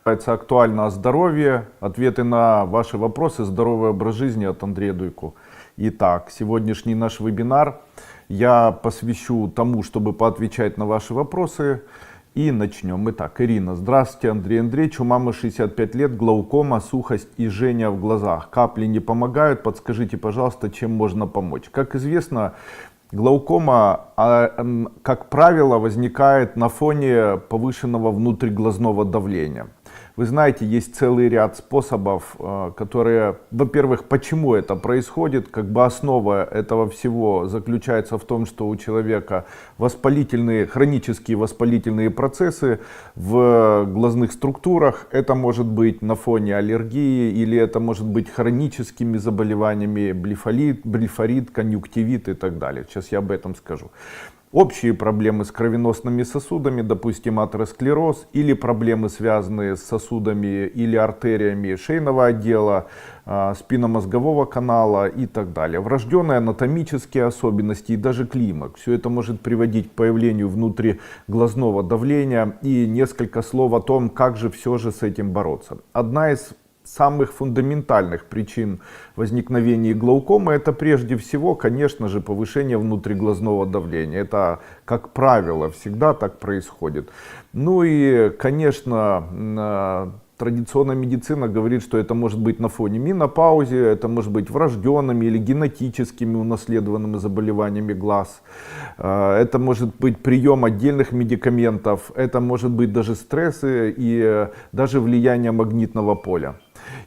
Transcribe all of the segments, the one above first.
Актуально о здоровье. Ответы на ваши вопросы. Здоровый образ жизни от Андрея Дуйко. Итак, сегодняшний наш вебинар я посвящу тому, чтобы поотвечать на ваши вопросы. И начнем. Итак, Ирина. Здравствуйте, Андрей Андреевич. У мамы 65 лет, глаукома, сухость и жжение в глазах. Капли не помогают. Подскажите, пожалуйста, чем можно помочь? Как известно, глаукома, как правило, возникает на фоне повышенного внутриглазного давления. Вы знаете, есть целый ряд способов, которые, во-первых, почему это происходит, как бы основа этого всего заключается в том, что у человека хронические воспалительные процессы в глазных структурах. Это может быть на фоне аллергии или это может быть хроническими заболеваниями, блефорит, конъюнктивит и так далее. Сейчас я об этом скажу. Общие проблемы с кровеносными сосудами, допустим, атеросклероз, или проблемы, связанные с сосудами или артериями шейного отдела, спинномозгового канала и так далее. Врожденные анатомические особенности и даже климак. Все это может приводить к появлению внутриглазного давления. И несколько слов о том, как же все же с этим бороться. Одна из самых фундаментальных причин возникновения глаукомы — это прежде всего, конечно же, повышение внутриглазного давления. Это, как правило, всегда так происходит. Ну и, конечно, традиционная медицина говорит, что это может быть на фоне менопаузы, это может быть врожденными или генетическими унаследованными заболеваниями глаз. Это может быть прием отдельных медикаментов, это может быть даже стрессы и даже влияние магнитного поля.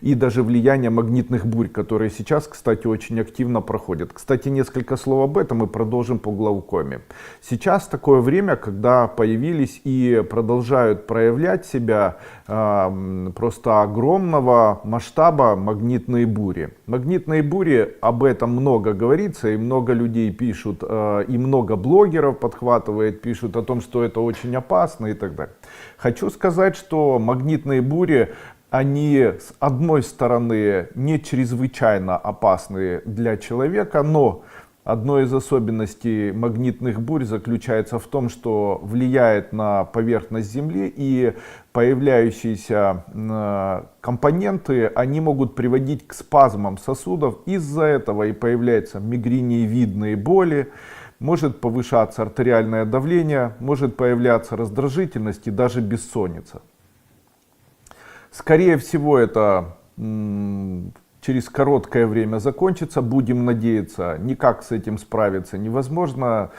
И даже влияние магнитных бурь, которые сейчас, кстати, очень активно проходят. Кстати, несколько слов об этом и продолжим по глаукоме. Сейчас такое время, когда появились и продолжают проявлять себя просто огромного масштаба магнитные бури. Магнитные бури, об этом много говорится, и много людей пишут, и много блогеров подхватывает, пишут о том, что это очень опасно и так далее. Хочу сказать, что магнитные бури, они, с одной стороны, не чрезвычайно опасны для человека, но одной из особенностей магнитных бурь заключается в том, что влияет на поверхность Земли, и появляющиеся компоненты, они могут приводить к спазмам сосудов. Из-за этого и появляются мигреневидные боли, может повышаться артериальное давление, может появляться раздражительность и даже бессонница. Скорее всего, это через короткое время закончится, будем надеяться. Никак с этим справиться невозможно.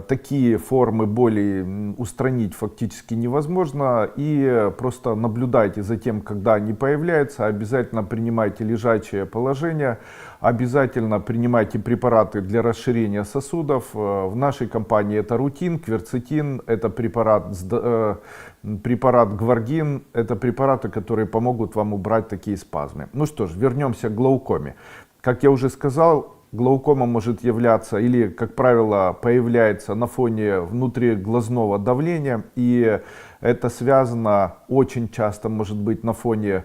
Такие формы боли устранить фактически невозможно. И просто наблюдайте за тем, когда они появляются. Обязательно принимайте лежачее положение. Обязательно принимайте препараты для расширения сосудов. В нашей компании это рутин, кверцетин, это препарат Гваргин. Это препараты, которые помогут вам убрать такие спазмы. Ну что ж, вернемся к глаукоме. Как я уже сказал, глаукома может являться или, как правило, появляется на фоне внутриглазного давления, и это связано очень часто, может быть, на фоне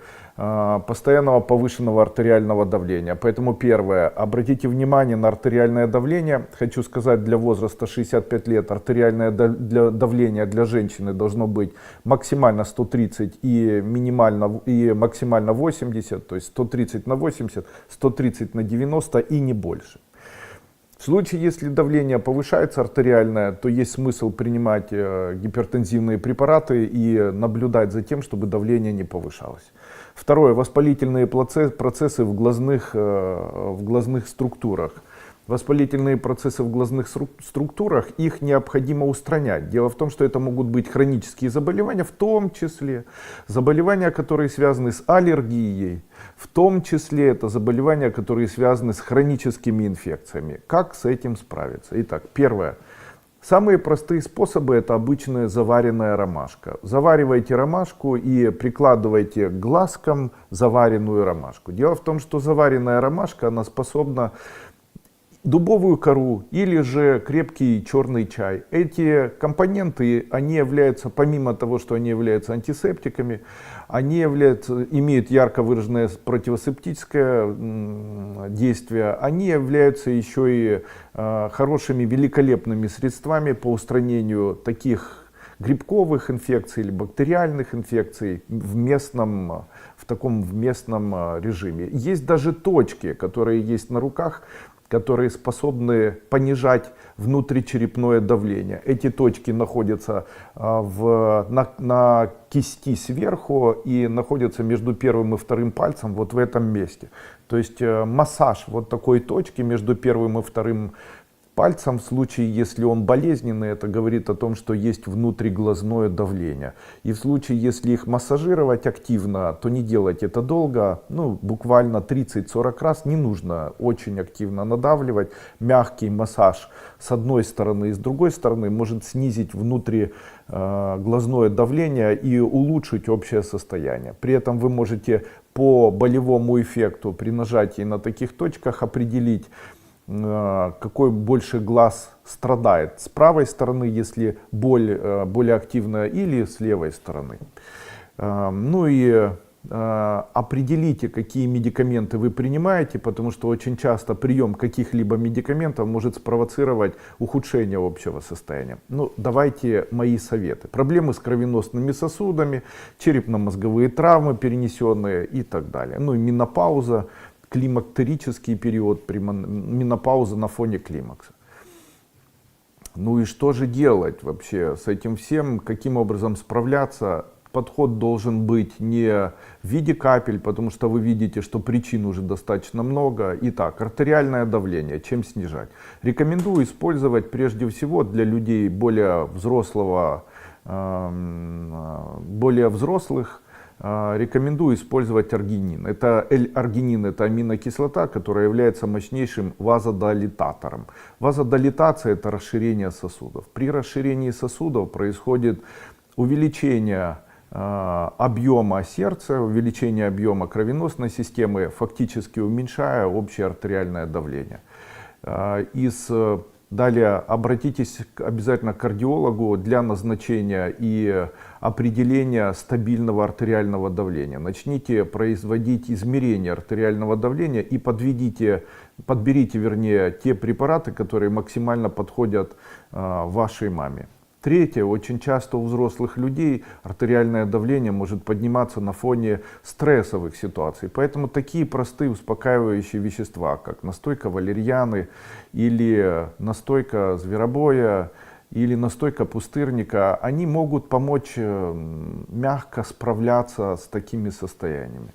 постоянного повышенного артериального давления. Поэтому первое, обратите внимание на артериальное давление. Хочу сказать, для возраста 65 лет артериальное давление для женщины должно быть максимально 130 и максимально 80, то есть 130 на 80, 130 на 90 и не больше. В случае, если давление повышается артериальное, то есть смысл принимать гипертензивные препараты и наблюдать за тем, чтобы давление не повышалось. Второе, воспалительные процессы в глазных структурах. Воспалительные процессы в глазных структурах, их необходимо устранять. Дело в том, что это могут быть хронические заболевания, в том числе заболевания, которые связаны с аллергией, в том числе это заболевания, которые связаны с хроническими инфекциями. Как с этим справиться? Итак, первое. Самые простые способы — это обычная заваренная ромашка. Заваривайте ромашку и прикладывайте к глазкам заваренную ромашку. Дело в том, что заваренная ромашка, она способна дубовую кору или же крепкий черный чай. Эти компоненты, они являются, помимо того, что они являются антисептиками, они имеют ярко выраженное противосептическое действие, они являются еще и хорошими, великолепными средствами по устранению таких грибковых инфекций или бактериальных инфекций в таком местном режиме. Есть даже точки, которые есть на руках, которые способны понижать внутричерепное давление. Эти точки находятся на кисти сверху и находятся между первым и вторым пальцем вот в этом месте. То есть массаж вот такой точки между первым и вторым пальцем, в случае, если он болезненный, это говорит о том, что есть внутриглазное давление. И в случае, если их массажировать активно, то не делать это долго, буквально 30-40 раз, не нужно очень активно надавливать. Мягкий массаж с одной стороны и с другой стороны может снизить внутриглазное давление и улучшить общее состояние. При этом вы можете по болевому эффекту при нажатии на таких точках определить, какой больше глаз страдает. С правой стороны, если боль более активная, или с левой стороны. Определите, какие медикаменты вы принимаете, потому что очень часто прием каких-либо медикаментов может спровоцировать ухудшение общего состояния. Давайте мои советы. Проблемы с кровеносными сосудами, черепно-мозговые травмы перенесенные и так далее. И менопауза, климактерический период, менопауза на фоне климакса. И что же делать вообще с этим всем, каким образом справляться? Подход должен быть не в виде капель, потому что вы видите, что причин уже достаточно много. Итак, артериальное давление, чем снижать? Рекомендую использовать прежде всего для людей более взрослых, рекомендую использовать аргинин. Аргинин — это аминокислота, которая является мощнейшим вазодилататором. Вазодилатация — это расширение сосудов. При расширении сосудов происходит увеличение объема сердца, увеличение объема кровеносной системы, фактически уменьшая общее артериальное давление. Далее обратитесь обязательно к кардиологу для назначения и определения стабильного артериального давления. Начните производить измерения артериального давления и подберите те препараты, которые максимально подходят вашей маме. Третье. Очень часто у взрослых людей артериальное давление может подниматься на фоне стрессовых ситуаций. Поэтому такие простые успокаивающие вещества, как настойка валерьяны, или настойка зверобоя, или настойка пустырника, они могут помочь мягко справляться с такими состояниями.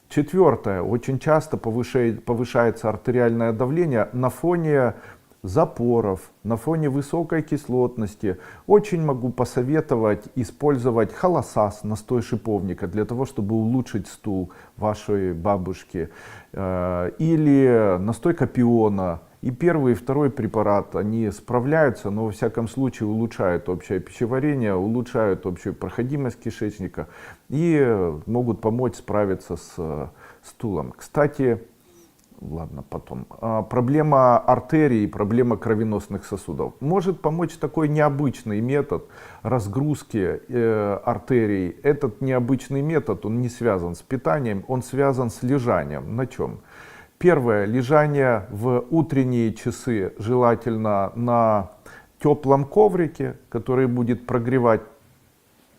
Четвертое. Очень часто повышается артериальное давление на фоне запоров, на фоне высокой кислотности. Очень могу посоветовать использовать холосас, настой шиповника, для того, чтобы улучшить стул вашей бабушки. Или настойка пиона. И первый, и второй препарат, они справляются, но во всяком случае улучшают общее пищеварение, улучшают общую проходимость кишечника и могут помочь справиться с стулом. Кстати, потом. Проблема артерий, проблема кровеносных сосудов. Может помочь такой необычный метод разгрузки артерий. Этот необычный метод, он не связан с питанием, он связан с лежанием. На чем? Первое. Лежание в утренние часы, желательно на теплом коврике, который будет прогревать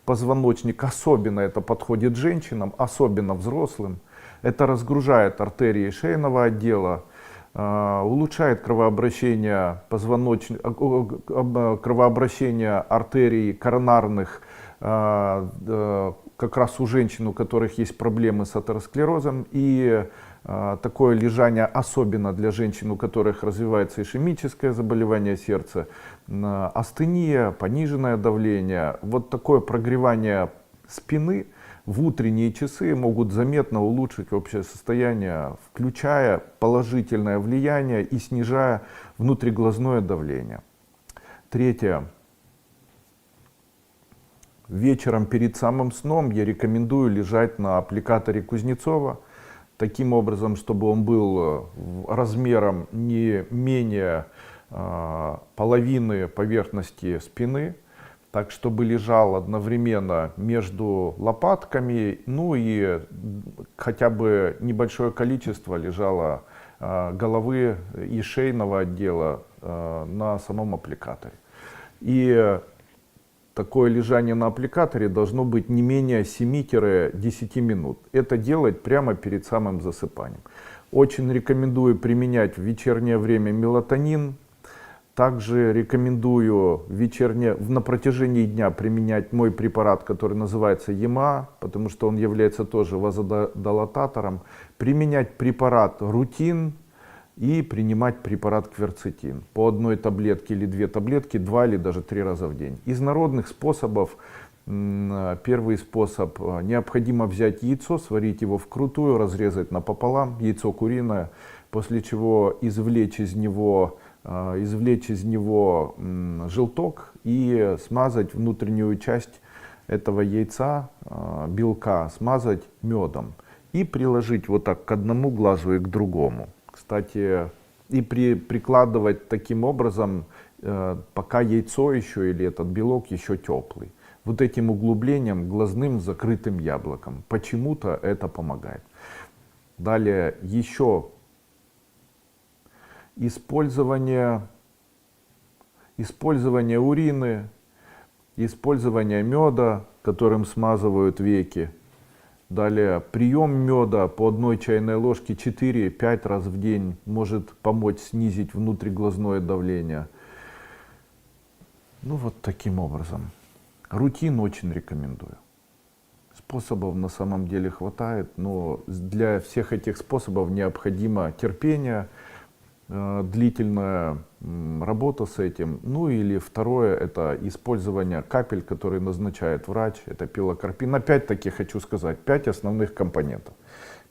позвоночник. Особенно это подходит женщинам, особенно взрослым. Это разгружает артерии шейного отдела, улучшает кровообращение артерий коронарных, как раз у женщин, у которых есть проблемы с атеросклерозом. И такое лежание особенно для женщин, у которых развивается ишемическое заболевание сердца, астения, пониженное давление. Вот такое прогревание спины в утренние часы могут заметно улучшить общее состояние, включая положительное влияние и снижая внутриглазное давление. Третье. Вечером перед самым сном я рекомендую лежать на аппликаторе Кузнецова, таким образом, чтобы он был размером не менее половины поверхности спины, так чтобы лежал одновременно между лопатками, и хотя бы небольшое количество лежало головы и шейного отдела на самом аппликаторе. И такое лежание на аппликаторе должно быть не менее 7-10 минут. Это делать прямо перед самым засыпанием. Очень рекомендую применять в вечернее время мелатонин. Также рекомендую на протяжении дня применять мой препарат, который называется ЕМА, потому что он является тоже вазодилататором. Применять препарат рутин и принимать препарат кверцетин. По одной таблетке или 2 таблетки 2 или даже 3 раза в день. Из народных способов, первый способ, необходимо взять яйцо, сварить его вкрутую, разрезать напополам, яйцо куриное, после чего извлечь из него желток и смазать внутреннюю часть этого яйца, белка, смазать медом и приложить вот так к одному глазу и к другому. Кстати, и прикладывать таким образом, пока яйцо еще или этот белок еще теплый. Вот этим углублением глазным закрытым яблоком. Почему-то это помогает. Далее еще использование урины, использование меда, которым смазывают веки. Далее прием меда по 1 чайной ложке 4-5 раз в день может помочь снизить внутриглазное давление. Ну вот таким образом. Рутин очень рекомендую. Способов на самом деле хватает, но для всех этих способов необходимо терпение, длительная работа с этим. Ну или второе, это использование капель, которые назначает врач, это пилокарпин. Опять-таки хочу сказать, 5 основных компонентов.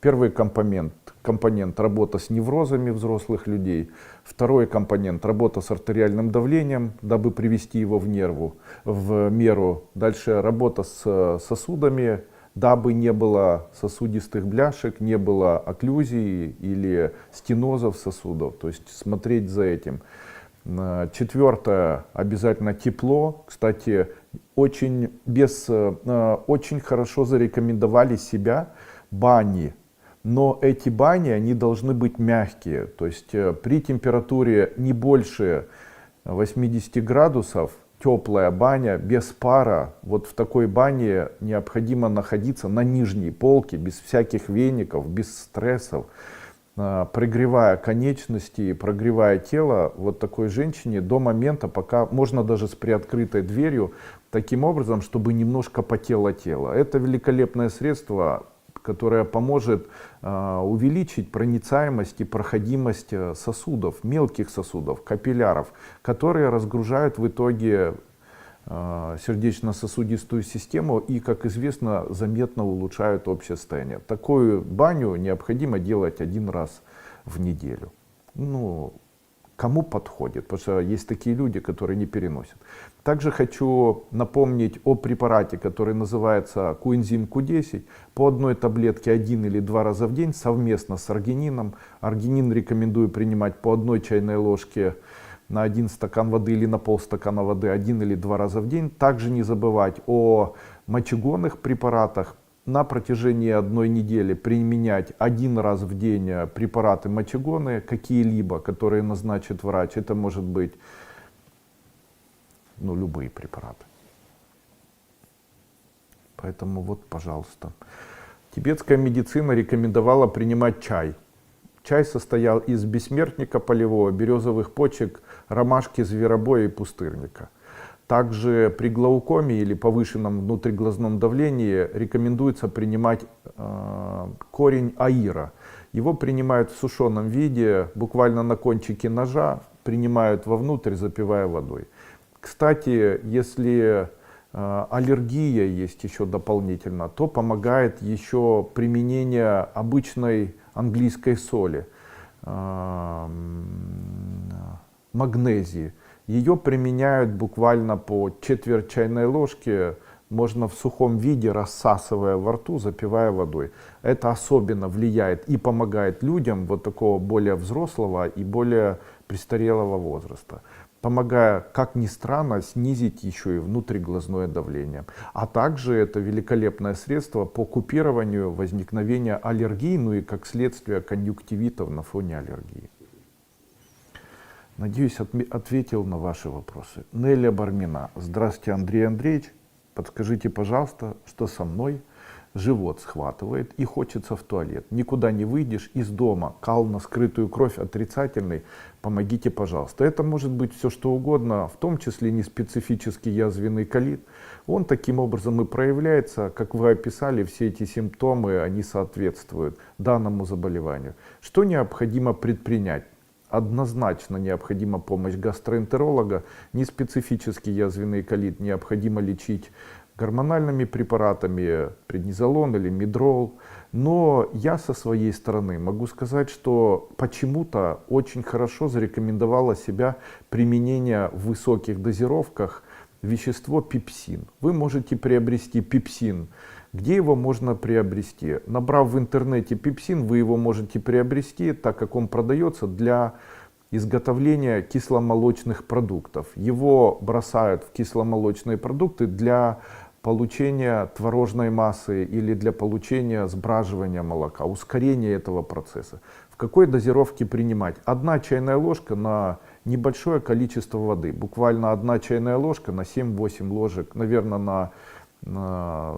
Первый компонент работа с неврозами взрослых людей. Второй компонент работа с артериальным давлением, дабы привести его в меру. Дальше работа с сосудами, дабы не было сосудистых бляшек, не было окклюзии или стенозов сосудов. То есть смотреть за этим. Четвертое, обязательно тепло. Кстати, очень хорошо зарекомендовали себя бани. Но эти бани, они должны быть мягкие. То есть при температуре не больше 80 градусов, теплая баня, без пара, вот в такой бане необходимо находиться на нижней полке, без всяких веников, без стрессов, прогревая конечности, прогревая тело вот такой женщине до момента, пока можно даже с приоткрытой дверью, таким образом, чтобы немножко потело тело. Это великолепное средство, которое поможет увеличить проницаемость и проходимость сосудов, мелких сосудов, капилляров, которые разгружают в итоге сердечно-сосудистую систему и, как известно, заметно улучшают общее состояние. Такую баню необходимо делать 1 раз в неделю. Ну, кому подходит, потому что есть такие люди, которые не переносят. Также хочу напомнить о препарате, который называется коэнзим Q10. По 1 таблетке 1 или 2 раза в день совместно с аргинином. Аргинин рекомендую принимать по 1 чайной ложке на 1 стакан воды или на полстакана воды 1 или 2 раза в день. Также не забывать о мочегонных препаратах. На протяжении 1 недели применять 1 раз в день препараты мочегонные, какие-либо, которые назначит врач. Это может быть любые препараты. Поэтому вот, пожалуйста. Тибетская медицина рекомендовала принимать чай. Чай состоял из бессмертника полевого, березовых почек, ромашки, зверобоя и пустырника. Также при глаукоме или повышенном внутриглазном давлении рекомендуется принимать корень аира. Его принимают в сушеном виде, буквально на кончике ножа, принимают вовнутрь, запивая водой. Кстати, если аллергия есть еще дополнительно, то помогает еще применение обычной английской соли, магнезии. Ее применяют буквально по четверть чайной ложки, можно в сухом виде, рассасывая во рту, запивая водой. Это особенно влияет и помогает людям вот такого более взрослого и более престарелого возраста, помогая, как ни странно, снизить еще и внутриглазное давление. А также это великолепное средство по купированию возникновения аллергии, ну и как следствие конъюнктивитов на фоне аллергии. Надеюсь, ответил на ваши вопросы. Неля Бармина. Здравствуйте, Андрей Андреевич. Подскажите, пожалуйста, что со мной? Живот схватывает и хочется в туалет. Никуда не выйдешь из дома. Кал на скрытую кровь отрицательный. Помогите, пожалуйста. Это может быть все что угодно, в том числе неспецифический язвенный колит. Он таким образом и проявляется. Как вы описали, все эти симптомы, они соответствуют данному заболеванию. Что необходимо предпринять? Однозначно необходима помощь гастроэнтеролога. Неспецифический язвенный колит необходимо лечить гормональными препаратами, преднизолон или мидрол. Но я со своей стороны могу сказать, что почему-то очень хорошо зарекомендовало себя применение в высоких дозировках вещество пепсин. Вы можете приобрести пепсин. Где его можно приобрести? Набрав в интернете пепсин, вы его можете приобрести, так как он продается для изготовления кисломолочных продуктов. Его бросают в кисломолочные продукты для получения творожной массы или для получения сбраживания молока, ускорения этого процесса. В какой дозировке принимать? 1 чайная ложка на небольшое количество воды. Буквально 1 чайная ложка на 7-8 ложек, наверное, на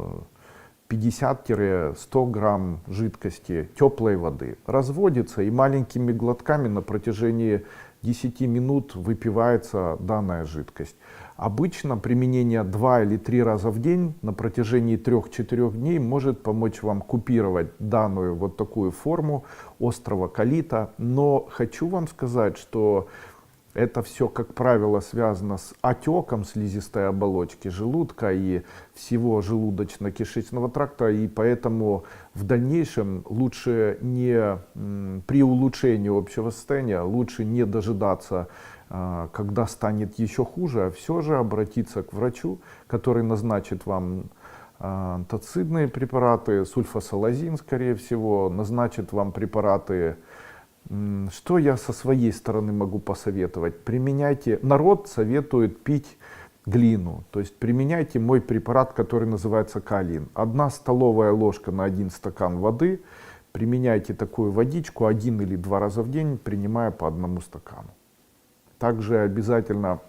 50-100 грамм жидкости, теплой воды. Разводится и маленькими глотками на протяжении 10 минут выпивается данная жидкость. Обычно применение 2 или 3 раза в день на протяжении 3-4 дней может помочь вам купировать данную вот такую форму острого колита. Но хочу вам сказать, что это все, как правило, связано с отеком слизистой оболочки желудка и всего желудочно-кишечного тракта, и поэтому в дальнейшем лучше не при улучшении общего состояния, лучше не дожидаться, когда станет еще хуже, а все же обратиться к врачу, который назначит вам антацидные препараты, сульфасалазин, скорее всего, назначит вам препараты. Что я со своей стороны могу посоветовать? Применяйте, народ советует пить глину, то есть применяйте мой препарат, который называется калин. 1 столовая ложка на 1 стакан воды, применяйте такую водичку 1 или 2 раза в день, принимая по 1 стакану. Также обязательно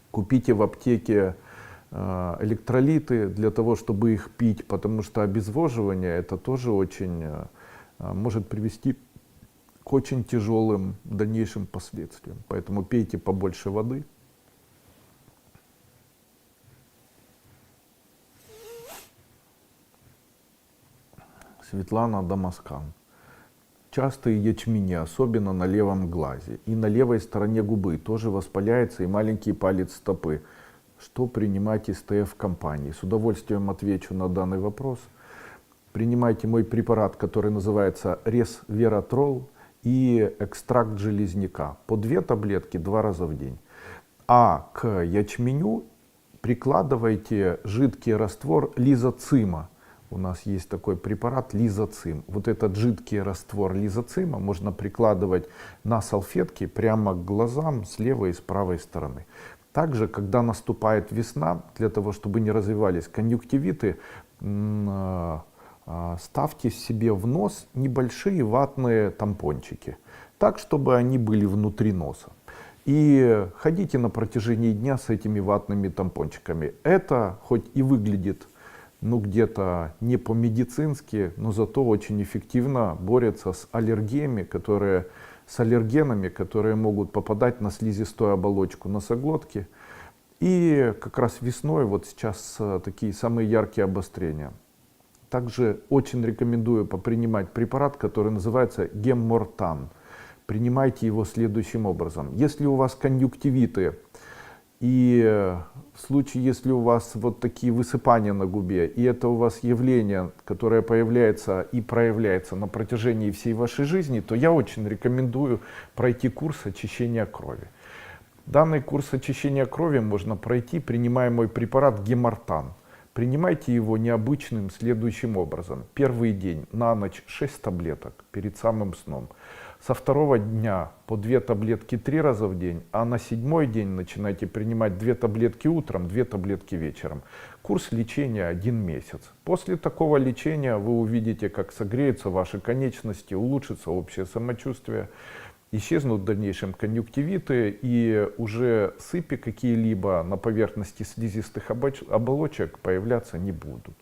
купите в аптеке электролиты для того, чтобы их пить, потому что обезвоживание это тоже очень может привести к очень тяжелым дальнейшим последствиям. Поэтому пейте побольше воды. Светлана Дамаскан. Частые ячмени, особенно на левом глазе и на левой стороне губы, тоже воспаляется и маленький палец стопы. Что принимать из ТФ компании? С удовольствием отвечу на данный вопрос. Принимайте мой препарат, который называется Resveratrol и экстракт железняка. По 2 таблетки 2 раза в день. А к ячменю прикладывайте жидкий раствор лизоцима. У нас есть такой препарат лизоцим. Вот этот жидкий раствор лизоцима можно прикладывать на салфетки прямо к глазам с левой и с правой стороны. Также, когда наступает весна, для того, чтобы не развивались конъюнктивиты, ставьте себе в нос небольшие ватные тампончики, так, чтобы они были внутри носа. И ходите на протяжении дня с этими ватными тампончиками. Это хоть и выглядит где-то не по-медицински, но зато очень эффективно борется с аллергенами, которые могут попадать на слизистую оболочку носоглотки. И как раз весной вот сейчас такие самые яркие обострения. Также очень рекомендую попринимать препарат, который называется Геммортан. Принимайте его следующим образом. Если у вас конъюнктивиты и в случае, если у вас вот такие высыпания на губе, и это у вас явление, которое появляется и проявляется на протяжении всей вашей жизни, то я очень рекомендую пройти курс очищения крови. Данный курс очищения крови можно пройти, принимая мой препарат Геммортан. Принимайте его необычным следующим образом. Первый день на ночь 6 таблеток перед самым сном. Со 2-го дня по 2 таблетки 3 раза в день, а на 7-й день начинайте принимать 2 таблетки утром, 2 таблетки вечером. Курс лечения 1 месяц. После такого лечения вы увидите, как согреются ваши конечности, улучшится общее самочувствие. исчезнут в дальнейшем конъюнктивиты, и уже сыпи какие-либо на поверхности слизистых оболочек появляться не будут.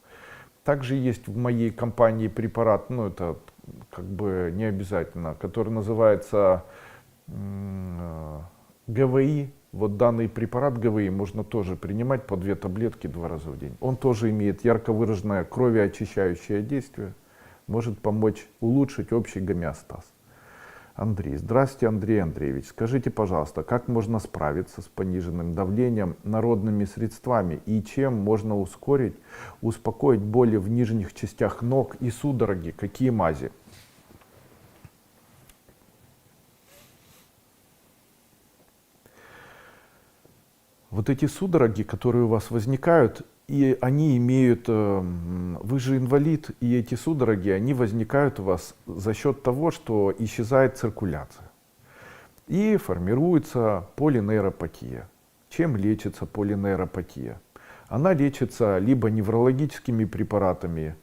Также есть в моей компании препарат, ну это как бы не обязательно, который называется ГВИ. Вот данный препарат ГВИ можно тоже принимать по 2 таблетки 2 раза в день. Он тоже имеет ярко выраженное кровеочищающее действие, может помочь улучшить общий гомеостаз. Андрей. Здравствуйте, Андрей Андреевич. Скажите, пожалуйста, как можно справиться с пониженным давлением народными средствами и чем можно ускорить, успокоить боли в нижних частях ног и судороги? Какие мази? Вот эти судороги, которые у вас возникают, и они имеют, вы же инвалид, и эти судороги, они возникают у вас за счет того, что исчезает циркуляция. И формируется полинейропатия. Чем лечится полинейропатия? Она лечится либо неврологическими препаратами.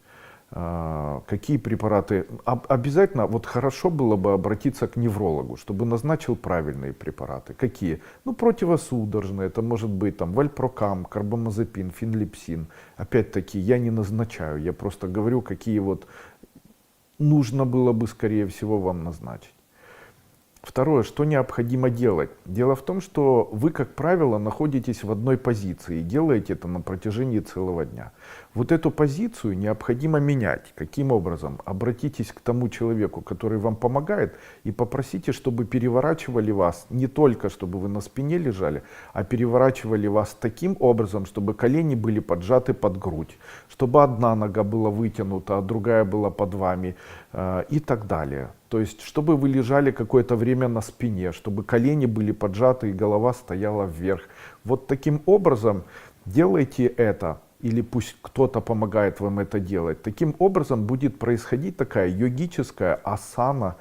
Какие препараты? Обязательно, вот хорошо было бы обратиться к неврологу, чтобы назначил правильные препараты. Какие? Ну, противосудорожные, это может быть там вальпрокам, карбамазепин, фенлепсин. Опять-таки, я не назначаю, я просто говорю, какие вот нужно было бы, скорее всего, вам назначить. Второе, что необходимо делать? Дело в том, что вы, как правило, находитесь в одной позиции и делаете это на протяжении целого дня. Вот эту позицию необходимо менять. Каким образом? Обратитесь к тому человеку, который вам помогает, и попросите, чтобы переворачивали вас не только, чтобы вы на спине лежали, а переворачивали вас таким образом, чтобы колени были поджаты под грудь, чтобы одна нога была вытянута, а другая была под вами и так далее. То есть, чтобы вы лежали какое-то время на спине, чтобы колени были поджаты и голова стояла вверх. Вот таким образом делайте это, или пусть кто-то помогает вам это делать. Таким образом будет происходить такая йогическая асана,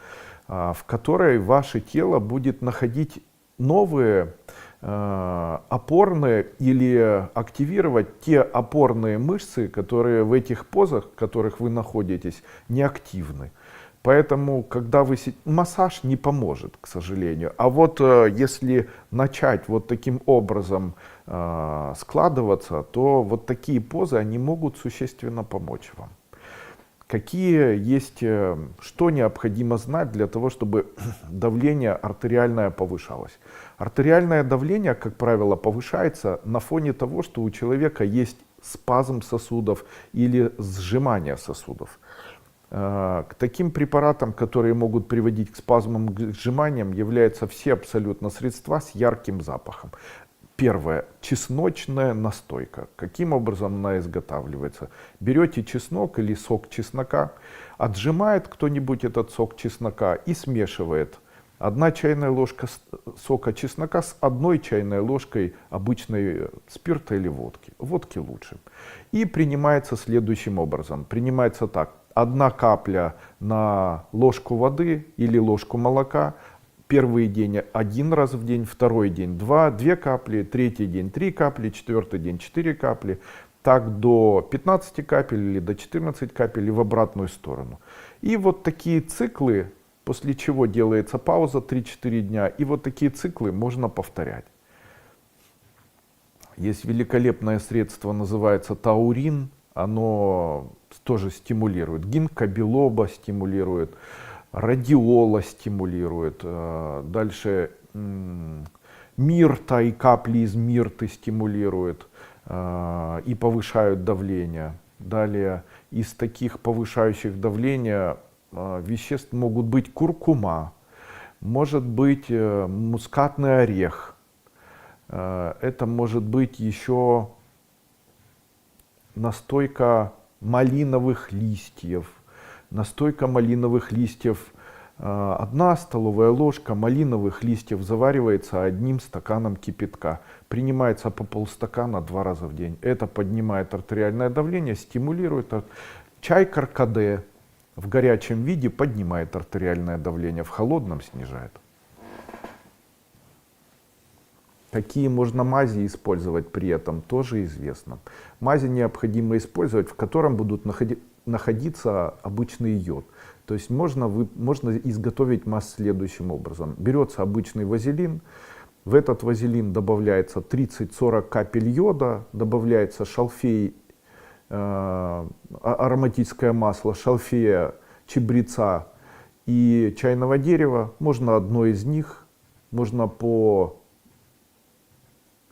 в которой ваше тело будет находить новые опорные или активировать те опорные мышцы, которые в этих позах, в которых вы находитесь, не активны. Поэтому, когда вы массаж не поможет, к сожалению. А вот если начать вот таким образом складываться, то вот такие позы, они могут существенно помочь вам. Какие есть, что необходимо знать для того, чтобы давление артериальное повышалось? Артериальное давление, как правило, повышается на фоне того, что у человека есть спазм сосудов или сжимание сосудов. К таким препаратам, которые могут приводить к спазмам, к сжиманиям, являются все абсолютно средства с ярким запахом. Первое. Чесночная настойка. Каким образом она изготавливается? Берете чеснок или сок чеснока, отжимает кто-нибудь этот сок чеснока и смешивает. 1 чайная ложка сока чеснока с 1 чайной ложкой обычной спирта или водки. Водки лучше. И принимается следующим образом. Принимается так. 1 капля на ложку воды или ложку молока. Первый день 1 раз в день, второй день 2 капли, третий день 3 капли, четвертый день 4 капли. Так до 15 капель или до 14 капель и в обратную сторону. И вот такие циклы, после чего делается пауза 3-4 дня. И вот такие циклы можно повторять. Есть великолепное средство, называется таурин. Оно тоже стимулирует. Гинка билоба стимулирует. Радиола стимулирует. Дальше мирта и капли из мирты стимулируют и повышают давление. Далее из таких повышающих давление веществ могут быть куркума, может быть мускатный орех. Это может быть еще настойка малиновых листьев. Настойка малиновых листьев. 1 столовая ложка малиновых листьев заваривается 1 стаканом кипятка. Принимается по полстакана 2 раза в день. Это поднимает артериальное давление, стимулирует. Чай каркаде в горячем виде поднимает артериальное давление, в холодном снижает. Какие можно мази использовать при этом, тоже известно. Мази необходимо использовать, в котором будут находиться обычный йод. То есть можно изготовить масс следующим образом. Берется обычный вазелин, в этот вазелин добавляется 30-40 капель йода, добавляется шалфей, ароматическое масло шалфея, чабреца и чайного дерева. Можно одно из них, можно по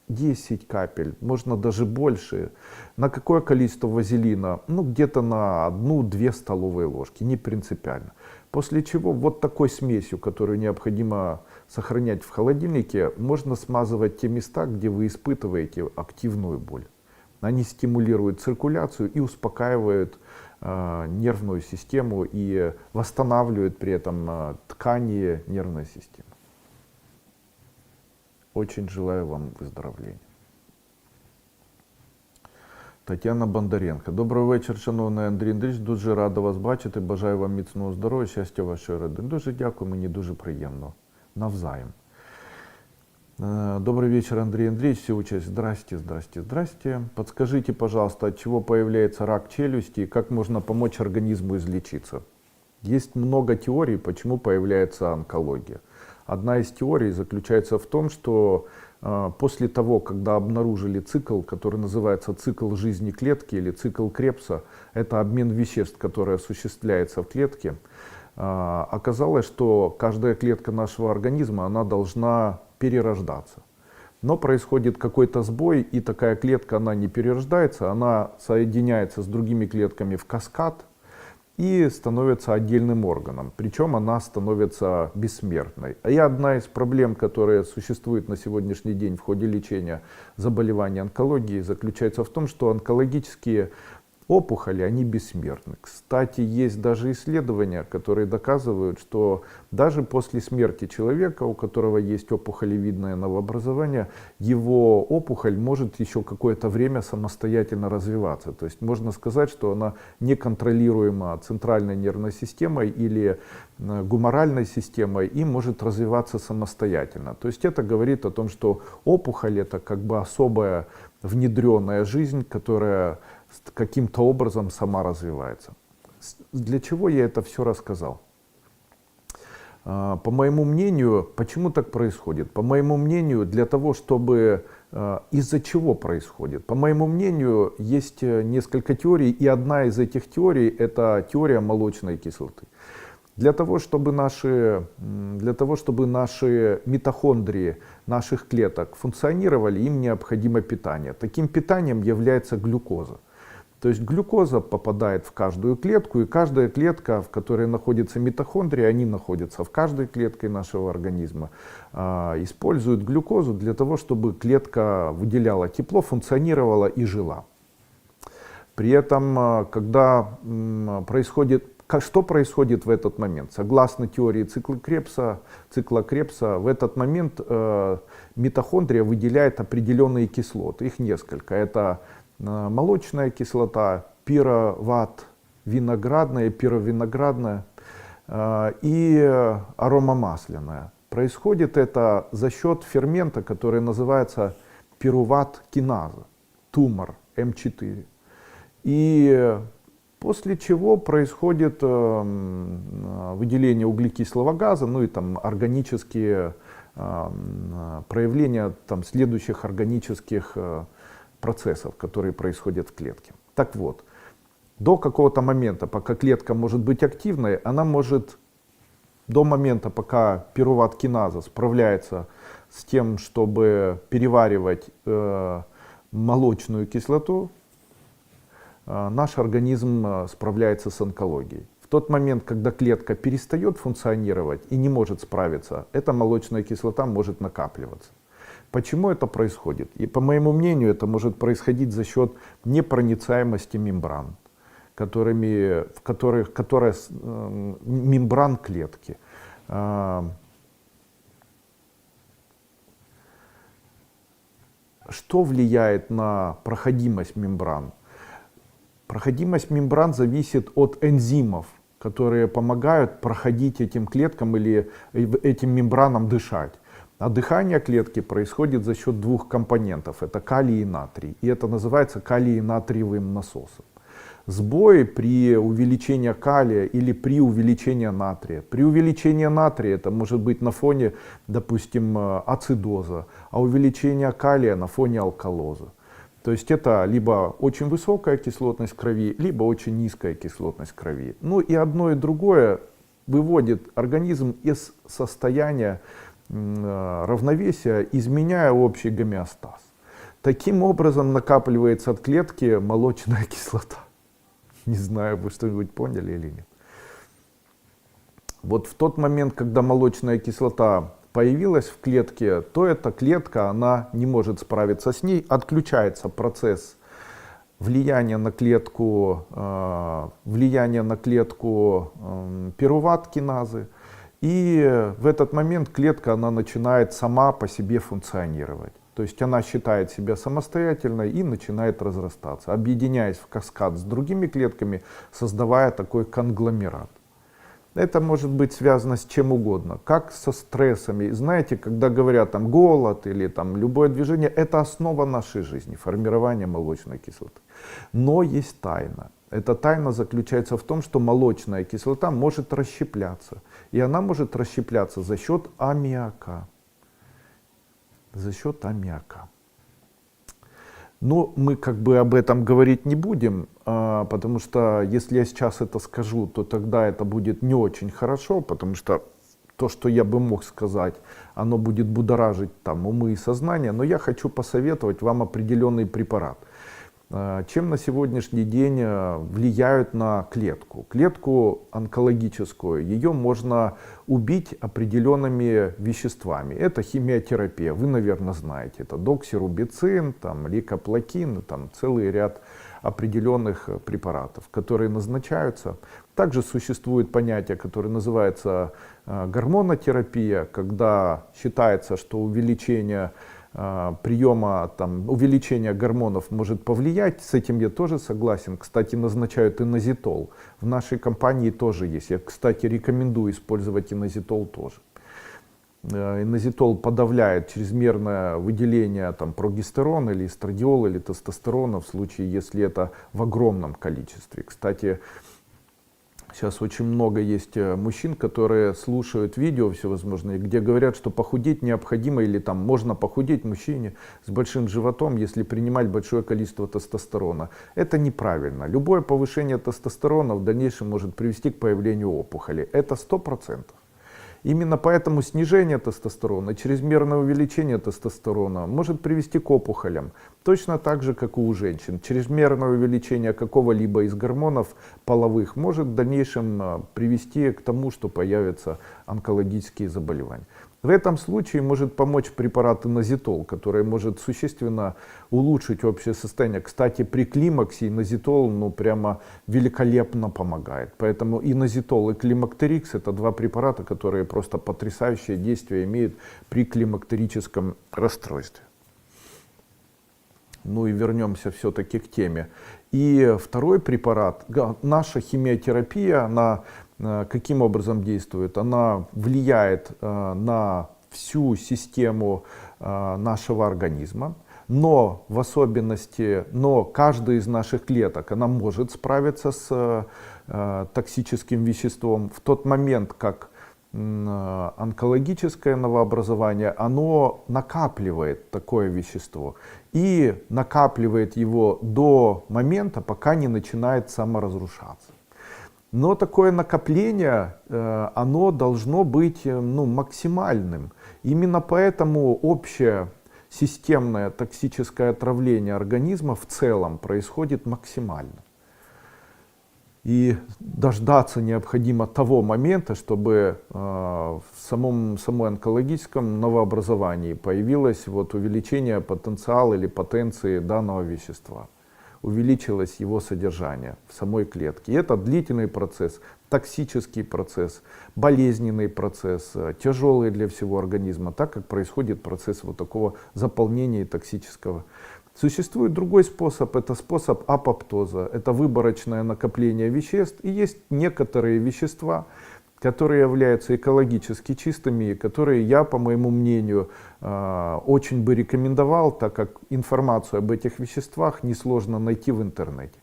10 капель, можно даже больше. На какое количество вазелина? Ну, где-то на 1-2 столовые ложки, не принципиально. После чего вот такой смесью, которую необходимо сохранять в холодильнике, можно смазывать те места, где вы испытываете активную боль. Они стимулируют циркуляцию и успокаивают нервную систему и восстанавливают при этом ткани нервной системы. Очень желаю вам выздоровления. Тетяна Бондаренко. Добрий вечір, шановний Андрій Андрійович. Дуже рада вас бачити. Бажаю вам міцного здоров'я, щастя вашої родини. Дуже дякую, мені дуже приємно. Навзаєм. Добрый вечер, Андрей Андреевич. Все участь. Здрасте, здрасте, здрасте. Подскажите, пожалуйста, от чего появляется рак челюсти и как можно помочь организму излечиться? Есть много теорий, почему появляется онкология. Одна из теорий заключается в том, что после того, когда обнаружили цикл, который называется цикл жизни клетки или цикл Кребса, это обмен веществ, который осуществляется в клетке, оказалось, что каждая клетка нашего организма, она должна перерождаться. Но происходит какой-то сбой, и такая клетка, она не перерождается, она соединяется с другими клетками в каскад и становится отдельным органом. Причем она становится бессмертной. И одна из проблем, которая существует на сегодняшний день в ходе лечения заболеваний онкологии, заключается в том, что онкологические опухоли, они бессмертны. Кстати, есть даже исследования, которые доказывают, что даже после смерти человека, у которого есть опухолевидное новообразование, его опухоль может еще какое-то время самостоятельно развиваться. То есть можно сказать, что она неконтролируема центральной нервной системой или гуморальной системой и может развиваться самостоятельно. То есть это говорит о том, что опухоль — это как бы особая внедренная жизнь, которая каким-то образом сама развивается. Для чего я это все рассказал? По моему мнению, почему так происходит? По моему мнению, для того, чтобы... Из-за чего происходит? По моему мнению, есть несколько теорий, и одна из этих теорий — это теория молочной кислоты. Для того, чтобы наши митохондрии наших клеток функционировали, им необходимо питание. Таким питанием является глюкоза. То есть глюкоза попадает в каждую клетку, и каждая клетка, в которой находится митохондрия, они находятся в каждой клетке нашего организма, используют глюкозу для того, чтобы клетка выделяла тепло, функционировала и жила. При этом, когда что происходит в этот момент? Согласно теории цикла Кребса, в этот момент митохондрия выделяет определенные кислоты, их несколько. Это молочная кислота, пировиноградная и аромамасляная. Происходит это за счет фермента, который называется пируват-киназа, тумор М4. И после чего происходит выделение углекислого газа, ну и там органические проявления там, следующих органических процессов, которые происходят в клетке. Так вот, до какого-то момента, пока клетка может быть активной, она может, до момента, пока пируват-киназа справляется с тем, чтобы переваривать молочную кислоту, наш организм справляется с онкологией. В тот момент, когда клетка перестает функционировать и не может справиться, эта молочная кислота может накапливаться. Почему это происходит? И по моему мнению, это может происходить за счет непроницаемости мембран, мембран клетки. Что влияет на проходимость мембран? Проходимость мембран зависит от энзимов, которые помогают проходить этим клеткам или этим мембранам дышать. А дыхание клетки происходит за счет двух компонентов. Это калий и натрий. И это называется калий-натриевым насосом. сбой при увеличении калия или при увеличении натрия. При увеличении натрия это может быть на фоне, допустим, ацидоза, а увеличение калия на фоне алкалоза. То есть это либо очень высокая кислотность крови, либо очень низкая кислотность крови. Ну и одно и другое выводит организм из состояния равновесия, изменяя общий гомеостаз. Таким образом накапливается от клетки молочная кислота. Не знаю, вы что-нибудь поняли или нет. Вот в тот момент, когда молочная кислота появилась в клетке, то эта клетка, она не может справиться с ней, отключается процесс влияния на клетку пируват-киназы. И в этот момент клетка, она начинает сама по себе функционировать. То есть она считает себя самостоятельной и начинает разрастаться, объединяясь в каскад с другими клетками, создавая такой конгломерат. Это может быть связано с чем угодно, как со стрессами. Знаете, когда говорят там голод или там любое движение, это основа нашей жизни, формирование молочной кислоты. Но есть тайна. Эта тайна заключается в том, что молочная кислота может расщепляться. И она может расщепляться за счет аммиака. За счет аммиака. Но мы как бы об этом говорить не будем, потому что если я сейчас это скажу, то тогда это будет не очень хорошо, потому что то, что я бы мог сказать, оно будет будоражить там умы и сознание. Но я хочу посоветовать вам определенный препарат. Чем на сегодняшний день влияют на клетку? Клетку онкологическую, ее можно убить определенными веществами. Это химиотерапия, вы, наверное, знаете. Это доксирубицин, там, ликоплакин, там, целый ряд определенных препаратов, которые назначаются. Также существует понятие, которое называется гормонотерапия, когда считается, что увеличение увеличение гормонов может повлиять. С этим я тоже согласен. Кстати, назначают инозитол. В нашей компании тоже есть. Я, кстати, рекомендую использовать инозитол тоже. Инозитол подавляет чрезмерное выделение прогестерона или эстрадиола или тестостерона в случае, если это в огромном количестве. Кстати, сейчас очень много есть мужчин, которые слушают видео всевозможные, где говорят, что похудеть необходимо или там можно похудеть мужчине с большим животом, если принимать большое количество тестостерона. Это неправильно. Любое повышение тестостерона в дальнейшем может привести к появлению опухоли. Это 100%. Именно поэтому снижение тестостерона, чрезмерное увеличение тестостерона может привести к опухолям. Точно так же, как и у женщин. Чрезмерное увеличение какого-либо из гормонов половых может в дальнейшем привести к тому, что появятся онкологические заболевания. В этом случае может помочь препарат инозитол, который может существенно улучшить общее состояние. Кстати, при климаксе инозитол прямо великолепно помогает. Поэтому инозитол и климактерикс — это два препарата, которые просто потрясающее действие имеют при климактерическом расстройстве. Ну и вернемся все-таки к теме. И второй препарат, наша химиотерапия, она каким образом действует? Она влияет на всю систему нашего организма, но в особенности, каждая из наших клеток, она может справиться с токсическим веществом в тот момент, как онкологическое новообразование, оно накапливает такое вещество и накапливает его до момента, пока не начинает саморазрушаться. Но такое накопление, оно должно быть максимальным. Именно поэтому общее системное токсическое отравление организма в целом происходит максимально. И дождаться необходимо того момента, чтобы в самом онкологическом новообразовании появилось увеличение потенциала или потенции данного вещества. Увеличилось его содержание в самой клетке. И это длительный процесс, токсический процесс, болезненный процесс, тяжелый для всего организма, так как происходит процесс такого заполнения токсического. Существует другой способ, это способ апоптоза, это выборочное накопление веществ. И есть некоторые вещества, которые являются экологически чистыми, которые я, по моему мнению, очень бы рекомендовал, так как информацию об этих веществах несложно найти в интернете.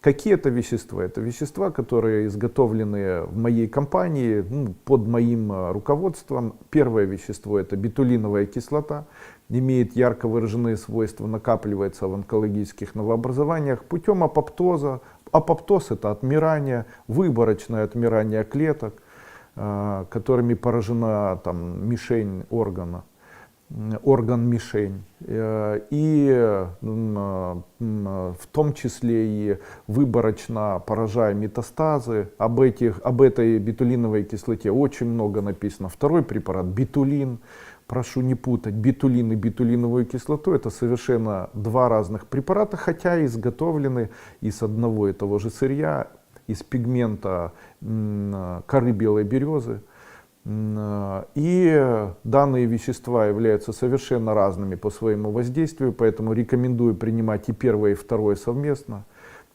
Какие это вещества? Это вещества, которые изготовлены в моей компании, под моим руководством. Первое вещество — это бетулиновая кислота. Имеет ярко выраженные свойства, накапливается в онкологических новообразованиях путем апоптоза. Апоптоз — это отмирание, выборочное отмирание клеток, которыми поражена мишень органа, орган-мишень. И в том числе и выборочно поражая метастазы. Об этой бетулиновой кислоте очень много написано. Второй препарат — бетулин. Прошу не путать бетулин и бетулиновую кислоту. Это совершенно два разных препарата, хотя изготовлены из одного и того же сырья, из пигмента коры белой березы. И данные вещества являются совершенно разными по своему воздействию, поэтому рекомендую принимать и первое, и второе совместно.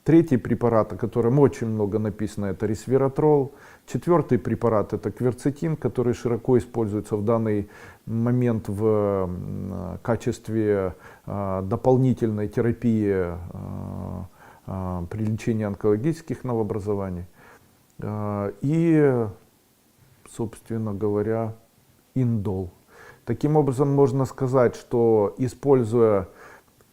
Третий препарат, о котором очень много написано, это ресвератрол. Четвертый препарат — это кверцетин, который широко используется в данный момент в качестве дополнительной терапии при лечении онкологических новообразований. И, собственно говоря, индол. Таким образом, можно сказать, что, используя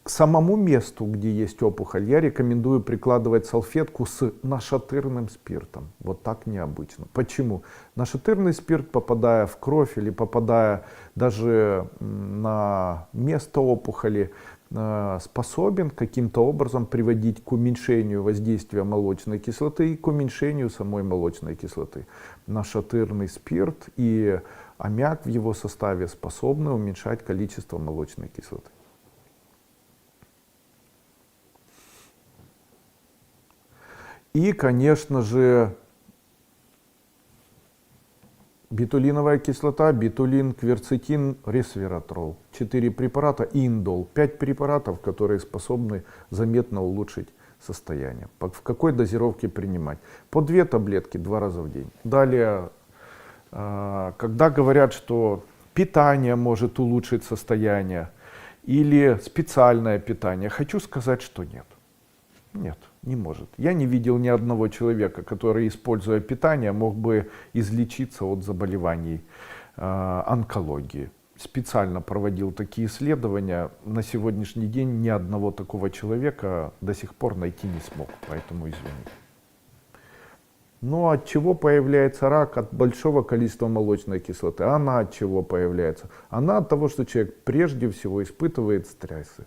к самому месту, где есть опухоль, я рекомендую прикладывать салфетку с нашатырным спиртом. Вот так необычно. Почему? Нашатырный спирт, попадая в кровь или попадая даже на место опухоли, способен каким-то образом приводить к уменьшению воздействия молочной кислоты и к уменьшению самой молочной кислоты. Нашатырный спирт и аммиак в его составе способны уменьшать количество молочной кислоты. И, конечно же, бетулиновая кислота, бетулин, кверцетин, ресвератрол. 4 препарата и индол. 5 препаратов, которые способны заметно улучшить состояние. В какой дозировке принимать? По 2 таблетки 2 раза в день. Далее, когда говорят, что питание может улучшить состояние или специальное питание, хочу сказать, что нет. Нет, не может. Я не видел ни одного человека, который, используя питание, мог бы излечиться от заболеваний онкологии. Специально проводил такие исследования. На сегодняшний день ни одного такого человека до сих пор найти не смог, поэтому извините. Но от чего появляется рак? От большого количества молочной кислоты. Она от чего появляется? Она от того, что человек прежде всего испытывает стрессы.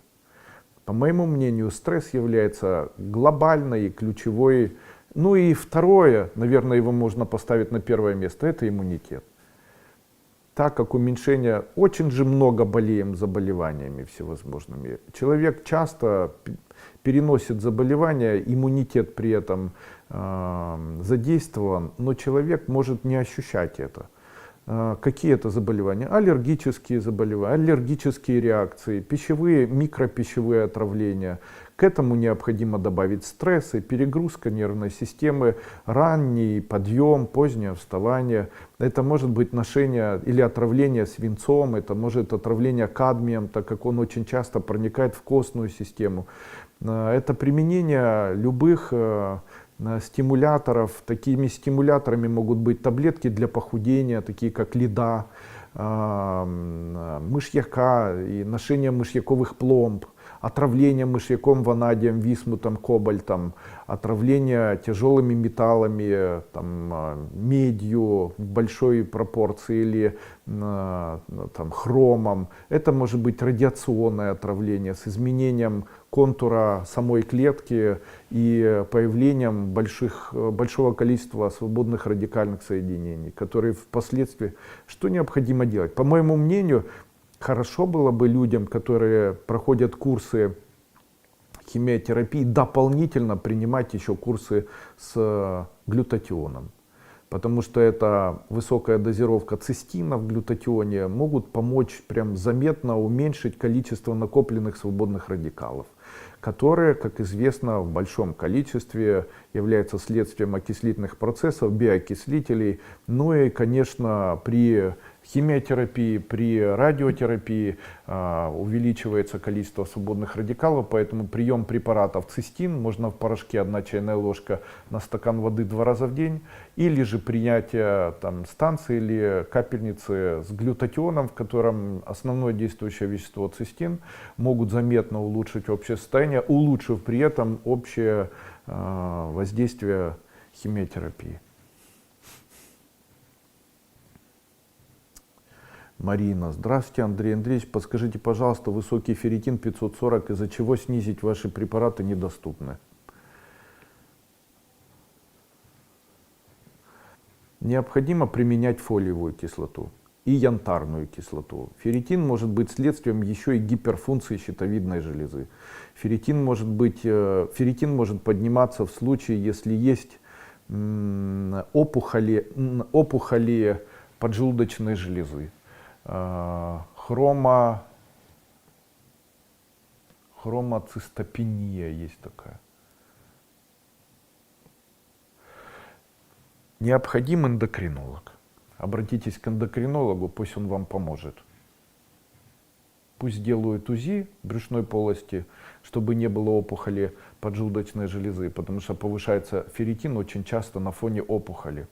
По моему мнению, стресс является глобальной, ключевой. Ну и второе, наверное, его можно поставить на первое место, это иммунитет. Так как уменьшение, очень же много болеем заболеваниями всевозможными. Человек часто переносит заболевания, иммунитет при этом задействован, но человек может не ощущать это. Какие это заболевания? Аллергические заболевания, аллергические реакции, пищевые, микропищевые отравления. К этому необходимо добавить стрессы, перегрузка нервной системы, ранний подъем, позднее вставание. Это может быть ношение или отравление свинцом, это может отравление кадмием, так как он очень часто проникает в костную систему. Это применение любых стимуляторов. Такими стимуляторами могут быть таблетки для похудения, такие как лида, мышьяка и ношение мышьяковых пломб, отравление мышьяком, ванадием, висмутом, кобальтом, отравление тяжелыми металлами, медью в большой пропорции или хромом. Это может быть радиационное отравление с изменением контура самой клетки и появлением большого количества свободных радикальных соединений, которые впоследствии... Что необходимо делать? По моему мнению, хорошо было бы людям, которые проходят курсы химиотерапии, дополнительно принимать еще курсы с глютатионом. Потому что это высокая дозировка цистина в глютатионе могут помочь прям заметно уменьшить количество накопленных свободных радикалов, которые, как известно, в большом количестве являются следствием окислительных процессов, биоокислителей. Ну и, конечно, при химиотерапии, при радиотерапии увеличивается количество свободных радикалов, поэтому прием препаратов цистин можно в порошке 1 чайная ложка на стакан воды 2 раза в день, или же принятие там, станции или капельницы с глютатионом, в котором основное действующее вещество цистин, могут заметно улучшить общее состояние, улучшив при этом общее воздействие химиотерапии. Марина. Здравствуйте, Андрей Андреевич. Подскажите, пожалуйста, высокий ферритин 540, из-за чего снизить ваши препараты недоступны? Необходимо применять фолиевую кислоту и янтарную кислоту. Ферритин может быть следствием еще и гиперфункции щитовидной железы. Ферритин может подниматься в случае, если есть опухоли поджелудочной железы. Хромоцистопения есть такая. Необходим эндокринолог. Обратитесь к эндокринологу, пусть он вам поможет. Пусть сделают УЗИ брюшной полости, чтобы не было опухоли поджелудочной железы, потому что повышается ферритин очень часто на фоне опухоли.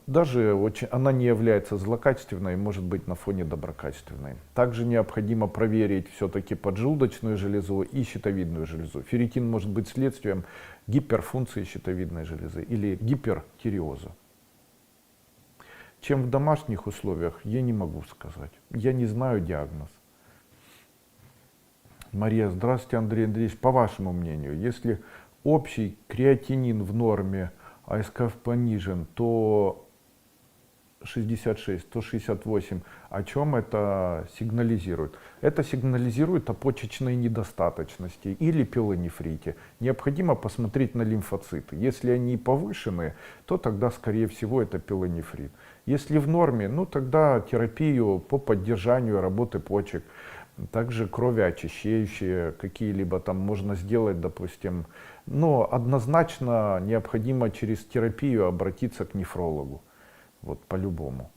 Даже она не является злокачественной, может быть на фоне доброкачественной. Также необходимо проверить все-таки поджелудочную железу и щитовидную железу. Ферритин может быть следствием гиперфункции щитовидной железы или гипертиреоза. Чем в домашних условиях, я не могу сказать. Я не знаю диагноз. Мария, здравствуйте, Андрей Андреевич. По вашему мнению, если общий креатинин в норме, а СКФ понижен, то 66, то 68. О чем это сигнализирует? Это сигнализирует о почечной недостаточности или пилонефрите. Необходимо посмотреть на лимфоциты. Если они повышены, то тогда, скорее всего, это пилонефрит. Если в норме, ну тогда терапию по поддержанию работы почек. Также кровеочищающие какие-либо там можно сделать, допустим. Но однозначно необходимо через терапию обратиться к нефрологу. Вот по-любому.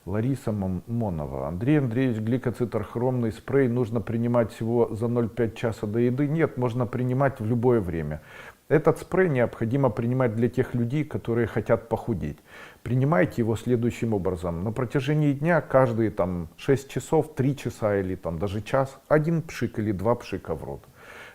Лариса Монова. Андрей Андреевич, гликоциторхромный спрей нужно принимать всего за 0,5 часа до еды? Нет, можно принимать в любое время. Этот спрей необходимо принимать для тех людей, которые хотят похудеть. Принимайте его следующим образом. На протяжении дня каждые 6 часов, 3 часа или даже час, 1 пшик или 2 пшика в рот.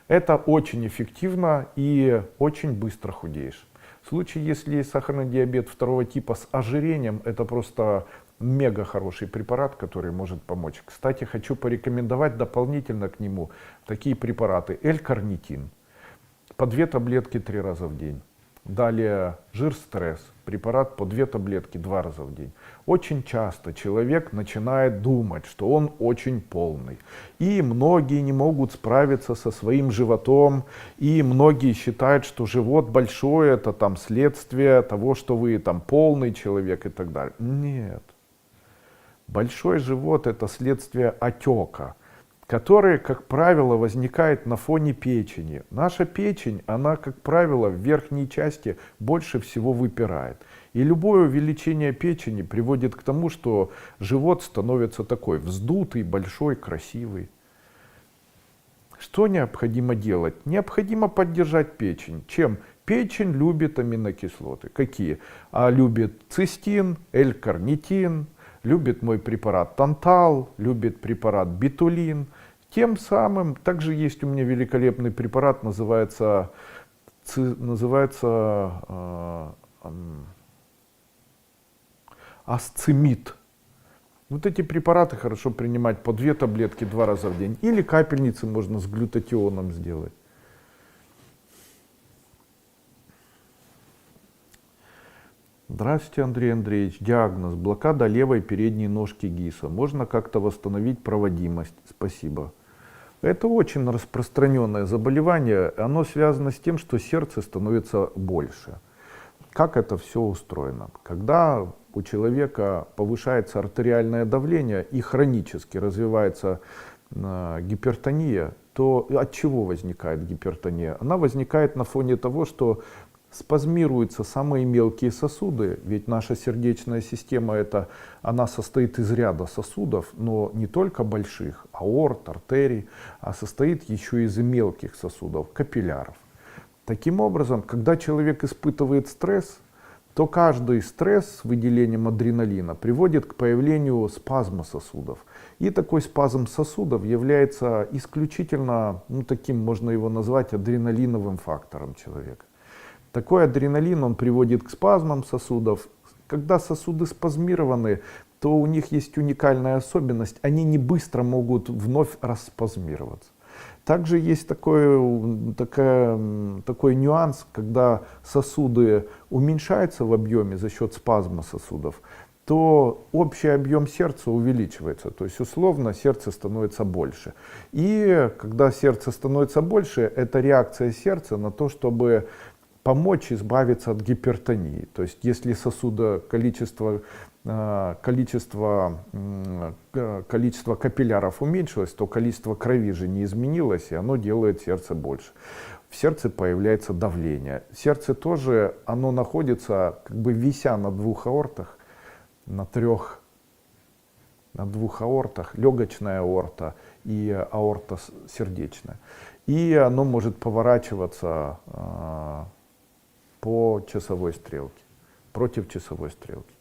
Это очень эффективно и очень быстро худеешь. В случае, если есть сахарный диабет 2 типа с ожирением, это просто мега хороший препарат, который может помочь. Кстати, хочу порекомендовать дополнительно к нему такие препараты. L-карнитин. По 2 таблетки 3 раза в день. Далее жир-стресс. Препарат по 2 таблетки 2 раза в день. Очень часто человек начинает думать, что он очень полный. И многие не могут справиться со своим животом. И многие считают, что живот большой, это следствие того, что вы полный человек и так далее. Нет. Большой живот это следствие отека, который, как правило, возникает на фоне печени. Наша печень, она, как правило, в верхней части больше всего выпирает. И любое увеличение печени приводит к тому, что живот становится такой вздутый, большой, красивый. Что необходимо делать? Необходимо поддержать печень. Чем? Печень любит аминокислоты. Какие? Любит цистин, L-карнитин, любит мой препарат Тантал, любит препарат Битулин. Тем самым, также есть у меня великолепный препарат, называется асцимид. Вот эти препараты хорошо принимать по 2 таблетки 2 раза в день. Или капельницы можно с глютатионом сделать. Здравствуйте, Андрей Андреевич. Диагноз: блокада левой передней ножки ГИСа. Можно как-то восстановить проводимость? Спасибо. Это очень распространенное заболевание. Оно связано с тем, что сердце становится больше. Как это все устроено? Когда у человека повышается артериальное давление и хронически развивается гипертония, то от чего возникает гипертония? Она возникает на фоне того, что спазмируются самые мелкие сосуды, ведь наша сердечная система она состоит из ряда сосудов, но не только больших, аорт, артерий, а состоит еще из мелких сосудов, капилляров. Таким образом, когда человек испытывает стресс, то каждый стресс с выделением адреналина приводит к появлению спазма сосудов. И такой спазм сосудов является исключительно, таким можно его назвать, адреналиновым фактором человека. Такой адреналин, он приводит к спазмам сосудов. Когда сосуды спазмированы, то у них есть уникальная особенность, они не быстро могут вновь распазмироваться. Также есть такой нюанс, когда сосуды уменьшаются в объеме за счет спазма сосудов, то общий объем сердца увеличивается, то есть условно сердце становится больше. И когда сердце становится больше, это реакция сердца на то, чтобы помочь избавиться от гипертонии. То есть если количество капилляров уменьшилось, то количество крови же не изменилось, и оно делает сердце больше. В сердце появляется давление. Сердце тоже, оно находится, как бы вися на двух аортах, на двух аортах, легочная аорта и аорта сердечная. И оно может поворачиваться по часовой стрелке, против часовой стрелки.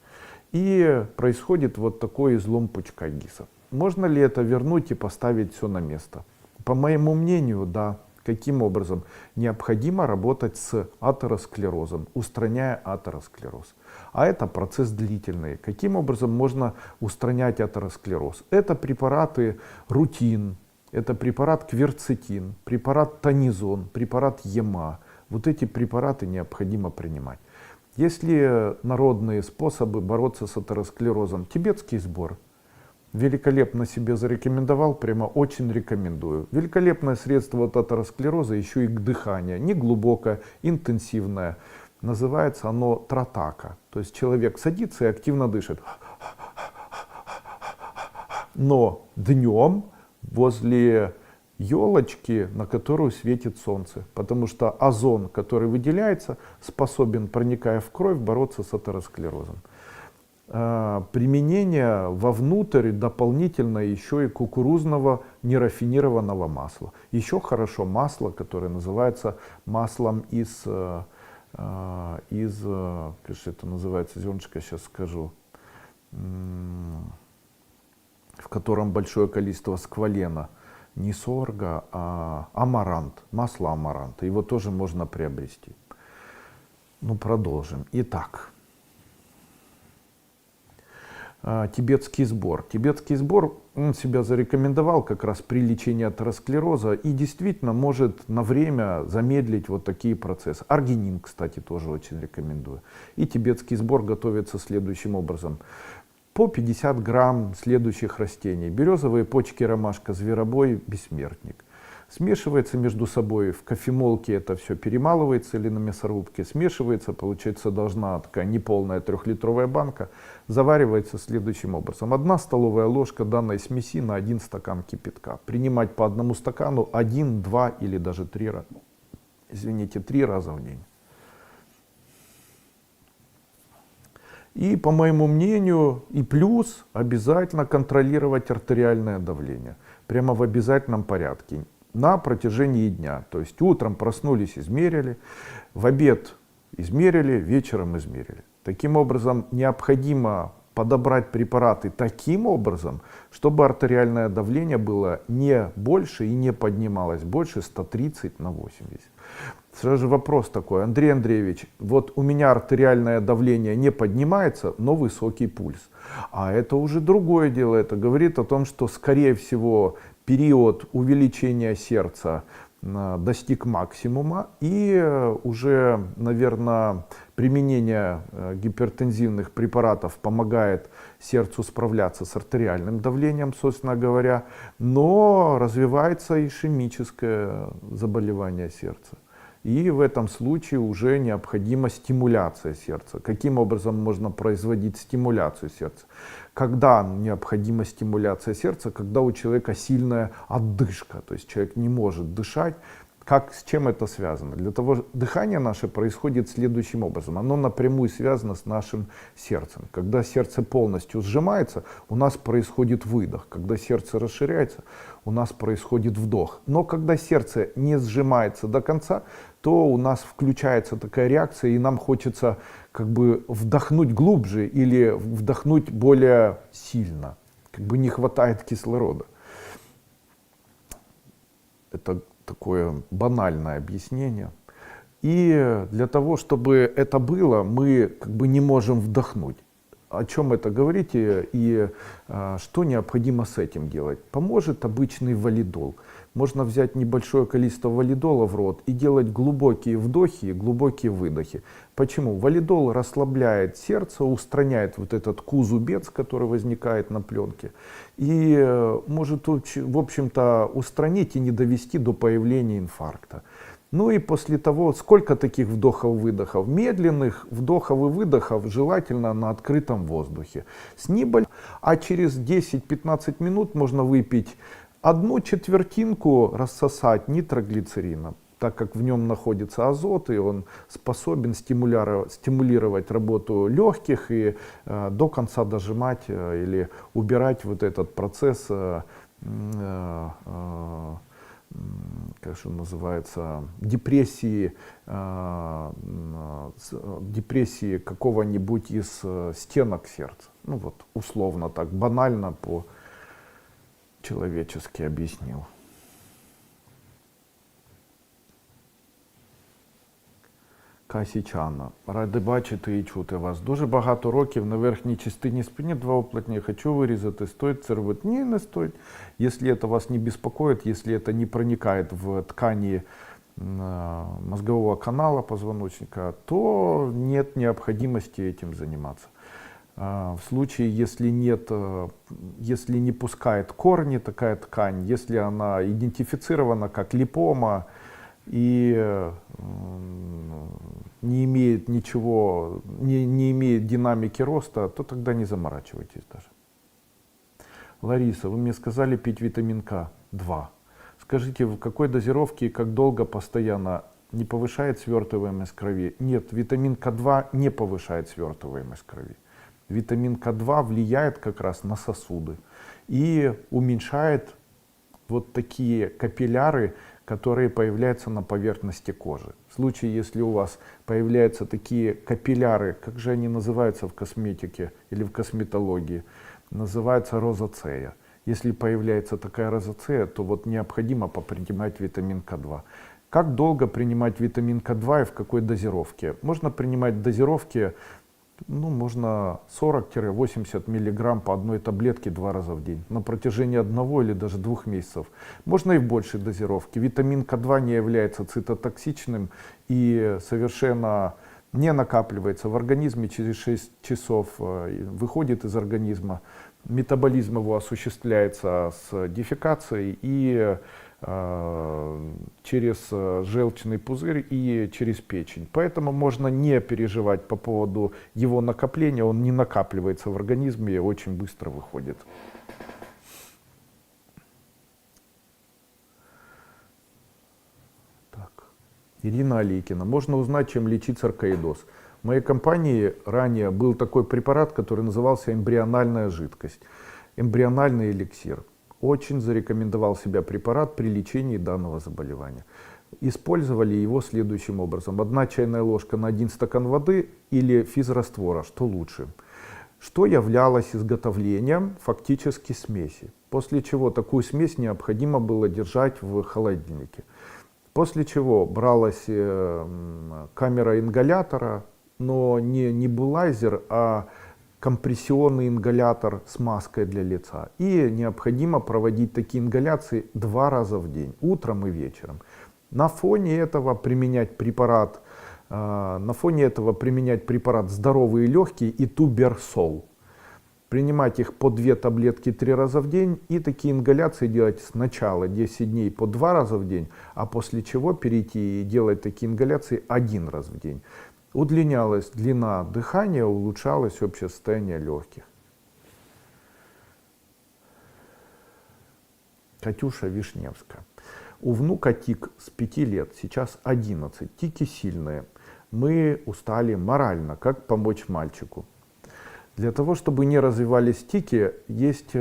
И происходит вот такой излом пучка Гисса. Можно ли это вернуть и поставить все на место? По моему мнению, да. Каким образом? Необходимо работать с атеросклерозом, устраняя атеросклероз. А это процесс длительный. Каким образом можно устранять атеросклероз? Это препараты рутин, это препарат кверцетин, препарат тонизон, препарат ЕМА. Вот эти препараты необходимо принимать. Есть ли народные способы бороться с атеросклерозом? Тибетский сбор. Великолепно себе зарекомендовал, прямо очень рекомендую. Великолепное средство от атеросклероза еще и к дыханию. Неглубокое, интенсивное. Называется оно тратака. То есть человек садится и активно дышит. Но днем возле елочки, на которую светит солнце. Потому что озон, который выделяется, способен, проникая в кровь, бороться с атеросклерозом. Применение вовнутрь дополнительно еще и кукурузного нерафинированного масла. Еще хорошо масло, которое называется маслом как же это называется, зернышко, сейчас скажу, в котором большое количество сквалена. Не сорга, а амарант, масло амаранта. Его тоже можно приобрести. Ну, продолжим. Итак, тибетский сбор. Тибетский сбор, он себя зарекомендовал как раз при лечении атеросклероза и действительно может на время замедлить вот такие процессы. Аргинин, кстати, тоже очень рекомендую. И тибетский сбор готовится следующим образом. По 50 грамм следующих растений. Березовые почки, ромашка, зверобой, бессмертник. Смешивается между собой, в кофемолке это все перемалывается или на мясорубке, смешивается, получается должна такая неполная 3-литровая банка, заваривается следующим образом. 1 столовая ложка данной смеси на 1 стакан кипятка. Принимать по 1 стакану 1, 2 или даже 3 раза в день. И, по моему мнению, и плюс обязательно контролировать артериальное давление. Прямо в обязательном порядке. На протяжении дня. То есть утром проснулись, измерили, в обед измерили, вечером измерили. Таким образом, необходимо подобрать препараты таким образом, чтобы артериальное давление было не больше и не поднималось больше 130 на 80. Сразу же вопрос такой: Андрей Андреевич, вот у меня артериальное давление не поднимается, но высокий пульс. А это уже другое дело. Это говорит о том, что, скорее всего, период увеличения сердца достиг максимума, и уже, наверное, применение гипертензивных препаратов помогает сердцу справляться с артериальным давлением, собственно говоря, но развивается ишемическое заболевание сердца. И в этом случае уже необходима стимуляция сердца. Каким образом можно производить стимуляцию сердца? Когда необходима стимуляция сердца? Когда у человека сильная отдышка, то есть человек не может дышать. с чем это связано? Для того, дыхание наше происходит следующим образом. Оно напрямую связано с нашим сердцем. Когда сердце полностью сжимается, у нас происходит выдох. Когда сердце расширяется, у нас происходит вдох. Но когда сердце не сжимается до конца, то у нас включается такая реакция, и нам хочется как бы вдохнуть глубже или вдохнуть более сильно. Как бы не хватает кислорода. Это такое банальное объяснение. И для того, чтобы это было, мы как бы не можем вдохнуть. О чем это говорит и что необходимо с этим делать? Поможет обычный валидол. Можно взять небольшое количество валидола в рот и делать глубокие вдохи и глубокие выдохи. Почему? Валидол расслабляет сердце, устраняет вот этот кузубец, который возникает на пленке, и может, в общем-то, устранить и не довести до появления инфаркта. Ну и после того, сколько таких вдохов-выдохов? Медленных вдохов и выдохов желательно на открытом воздухе. А через 10-15 минут можно выпить 1/4 рассосать нитроглицерина, так как в нем находится азот, и он способен стимулировать работу легких и до конца дожимать или убирать вот этот процесс, как же называется, депрессии какого-нибудь из стенок сердца. Ну вот, условно так, банально по-человечески объяснил. Касічана, ради бачити і чути вас. Дуже багато років на верхній частині спини 2 уплотнення. Хочу вирізати. Стоит це робити? Ні, не стоит. Если это вас не беспокоит, если это не проникает в ткани мозгового канала позвоночника, то нет необходимости этим заниматься. В случае, если не пускает корни такая ткань, если она идентифицирована как липома и не имеет ничего, не имеет динамики роста, то тогда не заморачивайтесь даже. Лариса, вы мне сказали пить витамин К2. Скажите, в какой дозировке и как долго постоянно не повышает свертываемость крови? Нет, витамин К2 не повышает свертываемость крови. Витамин К2 влияет как раз на сосуды и уменьшает вот такие капилляры, которые появляются на поверхности кожи. В случае, если у вас появляются такие капилляры, как же они называются в косметике или в косметологии, называется розацея. Если появляется такая розацея, то вот необходимо попринимать витамин К2. Как долго принимать витамин К2 и в какой дозировке? Можно принимать в дозировке, можно 40-80 мг по одной таблетке 2 раза в день на протяжении 1 или даже 2 месяцев. Можно и в большей дозировке. Витамин К2 не является цитотоксичным и совершенно не накапливается в организме, через 6 часов выходит из организма. Метаболизм его осуществляется с дефекацией и через желчный пузырь и через печень. Поэтому можно не переживать по поводу его накопления, он не накапливается в организме и очень быстро выходит. Так. Ирина Алейкина. Можно узнать, чем лечить саркоидоз? В моей компании ранее был такой препарат, который назывался эмбриональная жидкость, эмбриональный эликсир. Очень зарекомендовал себя препарат при лечении данного заболевания. Использовали его следующим образом. 1 чайная ложка на 1 стакан воды или физраствора, что лучше. Что являлось изготовлением фактически смеси. После чего такую смесь необходимо было держать в холодильнике. После чего бралась камера ингалятора, но не небулайзер, а компрессионный ингалятор с маской для лица. И необходимо проводить такие ингаляции 2 раза в день, утром и вечером. На фоне этого применять препарат «Здоровые легкие» и «Туберсол». Принимать их по 2 таблетки 3 раза в день и такие ингаляции делать сначала 10 дней по 2 раза в день, а после чего перейти и делать такие ингаляции 1 раз в день. Удлинялась длина дыхания, улучшалось общее состояние легких. Катюша Вишневская. У внука тик с 5 лет, сейчас 11. Тики сильные. Мы устали морально. Как помочь мальчику? Для того, чтобы не развивались тики, есть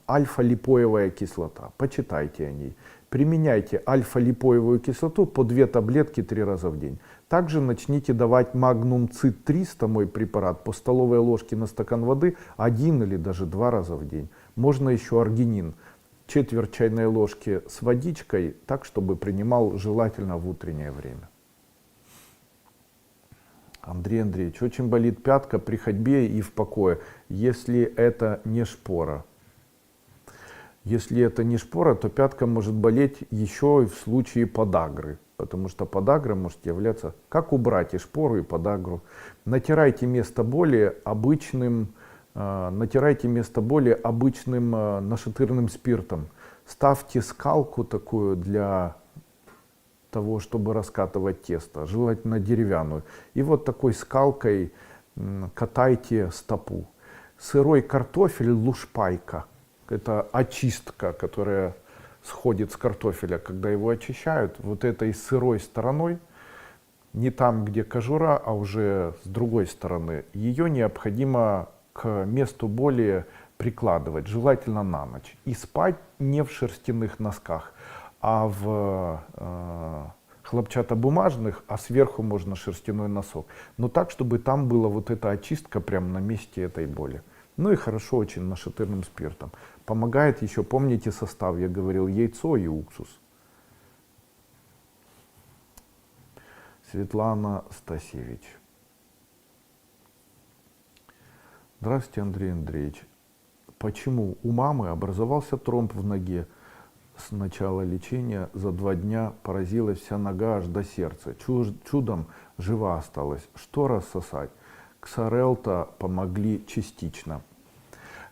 альфа-липоевая кислота. Почитайте о ней. Применяйте альфа-липоевую кислоту по 2 таблетки 3 раза в день. Также начните давать Magnum Cit 300, мой препарат, по столовой ложке на стакан воды 1 или даже 2 раза в день. Можно еще аргинин, четверть чайной ложки с водичкой, так, чтобы принимал желательно в утреннее время. Андрей Андреевич, очень болит пятка при ходьбе и в покое, если это не шпора. Если это не шпора, то пятка может болеть еще и в случае подагры, потому что подагра может являться, как убрать и шпору, и подагру. Натирайте место боли обычным нашатырным спиртом. Ставьте скалку такую для того, чтобы раскатывать тесто, желательно деревянную. И вот такой скалкой катайте стопу. Сырой картофель лушпайка. Это очистка, которая сходит с картофеля, когда его очищают. Вот этой сырой стороной, не там, где кожура, а уже с другой стороны, ее необходимо к месту боли прикладывать, желательно на ночь. И спать не в шерстяных носках, а в хлопчатобумажных, а сверху можно шерстяной носок. Но так, чтобы там была вот эта очистка прямо на месте этой боли. Ну и хорошо очень нашатырным спиртом. Помогает еще, помните состав, я говорил, яйцо и уксус. Светлана Стасевич. Здравствуйте, Андрей Андреевич. Почему у мамы образовался тромб в ноге? С начала лечения за 2 дня поразилась вся нога аж до сердца. Чудом жива осталась. Что рассосать? Ксарелта помогли частично.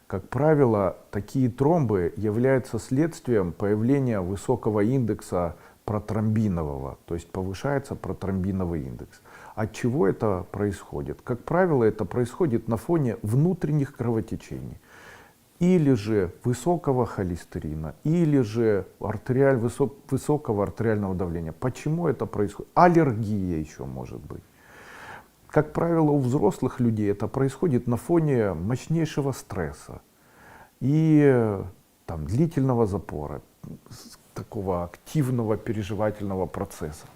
Как правило, такие тромбы являются следствием появления высокого индекса протромбинового, то есть повышается протромбиновый индекс. От чего это происходит? Как правило, это происходит на фоне внутренних кровотечений. Или же высокого холестерина, или же высокого артериального давления. Почему это происходит? Аллергия еще может быть. Как правило, у взрослых людей это происходит на фоне мощнейшего стресса и там, длительного запора, такого активного переживательного процесса.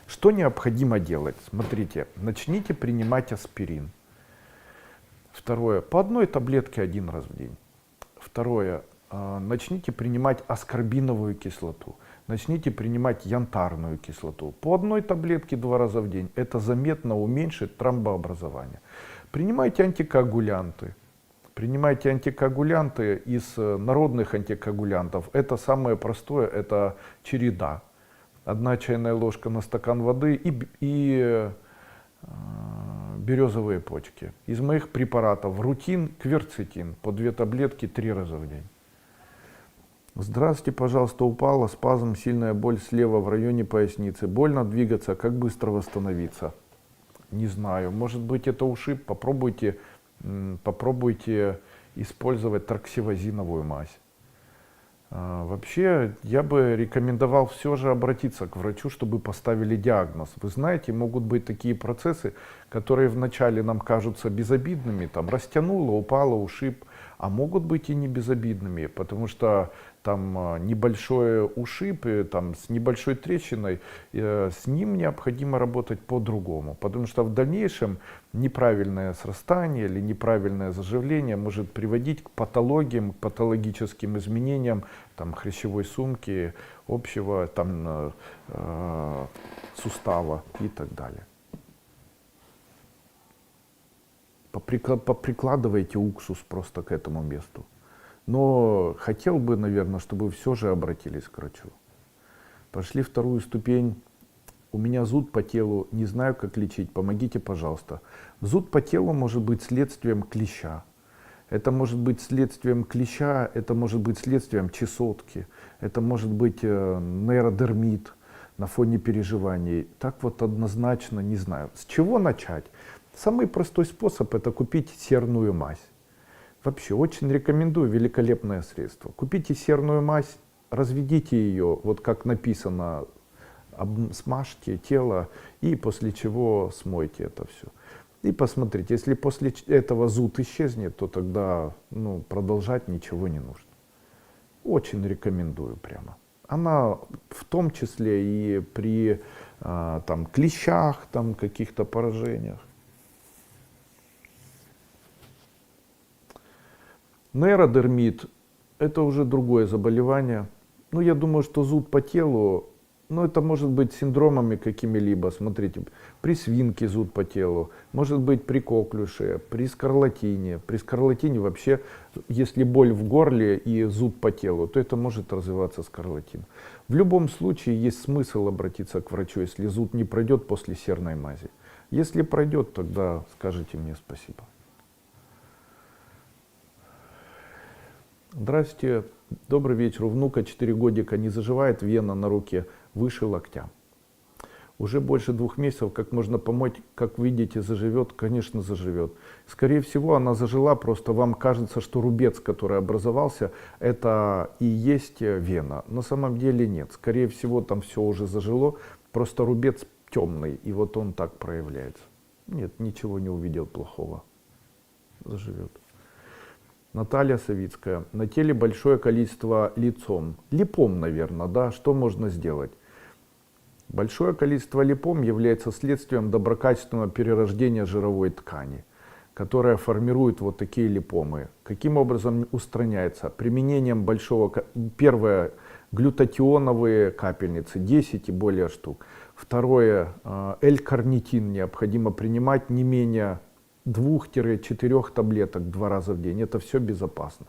Что необходимо делать? Смотрите, начните принимать аспирин. Второе, по 1 таблетке 1 раз в день. Второе, начните принимать аскорбиновую кислоту. Начните принимать янтарную кислоту. По 1 таблетке 2 раза в день. Это заметно уменьшит тромбообразование. Принимайте антикоагулянты. Принимайте антикоагулянты из народных антикоагулянтов. Это самое простое, это череда. 1 чайная ложка на стакан воды и березовые почки. Из моих препаратов рутин, кверцетин по 2 таблетки 3 раза в день. Здравствуйте, пожалуйста, упала, спазм, сильная боль слева в районе поясницы. Больно двигаться, как быстро восстановиться? Не знаю, может быть это ушиб, попробуйте использовать троксивозиновую мазь. Вообще, я бы рекомендовал все же обратиться к врачу, чтобы поставили диагноз. Вы знаете, могут быть такие процессы, которые вначале нам кажутся безобидными, там растянуло, упало, ушиб, а могут быть и не безобидными, потому что там небольшой ушиб, там, с небольшой трещиной, с ним необходимо работать по-другому, потому что в дальнейшем неправильное срастание или неправильное заживление может приводить к патологиям, к патологическим изменениям там, хрящевой сумки, общего там, сустава и так далее. Поприкладывайте уксус просто к этому месту. Но хотел бы, наверное, чтобы вы все же обратились к врачу. Прошли 2-ю ступень. У меня зуд по телу, не знаю, как лечить, помогите, пожалуйста. Зуд по телу может быть следствием клеща. Это может быть следствием клеща, это может быть следствием чесотки, это может быть нейродермит на фоне переживаний. Так вот однозначно не знаю. С чего начать? Самый простой способ — это купить серную мазь. Вообще очень рекомендую, великолепное средство. Купите серную мазь, разведите ее, вот как написано, смажьте тело и после чего смойте это все. И посмотрите, если после этого зуд исчезнет, то тогда продолжать ничего не нужно. Очень рекомендую прямо. Она в том числе и при клещах, каких-то поражениях. Нейродермит — это уже другое заболевание. Я думаю, что зуд по телу, это может быть синдромами какими-либо. Смотрите, при свинке зуд по телу, может быть при коклюше, при скарлатине. При скарлатине вообще, если боль в горле и зуд по телу, то это может развиваться скарлатин. В любом случае есть смысл обратиться к врачу, если зуд не пройдет после серной мази. Если пройдет, тогда скажите мне спасибо. Здравствуйте, добрый вечер. У внука 4 годика не заживает вена на руке выше локтя. Уже больше 2 месяцев, как можно помочь, как видите, заживет? Конечно, заживет. Скорее всего, она зажила, просто вам кажется, что рубец, который образовался, это и есть вена. На самом деле нет. Скорее всего, там все уже зажило, просто рубец темный, и вот он так проявляется. Нет, ничего не увидел плохого. Заживет. Наталья Савицкая. На теле большое количество липом. Липом, наверное, да? Что можно сделать? Большое количество липом является следствием доброкачественного перерождения жировой ткани, которая формирует вот такие липомы. Каким образом устраняется? Применением первое, глютатионовые капельницы, 10 и более штук. Второе, L-карнитин необходимо принимать не менее 2-4 таблеток 2 раза в день. Это все безопасно.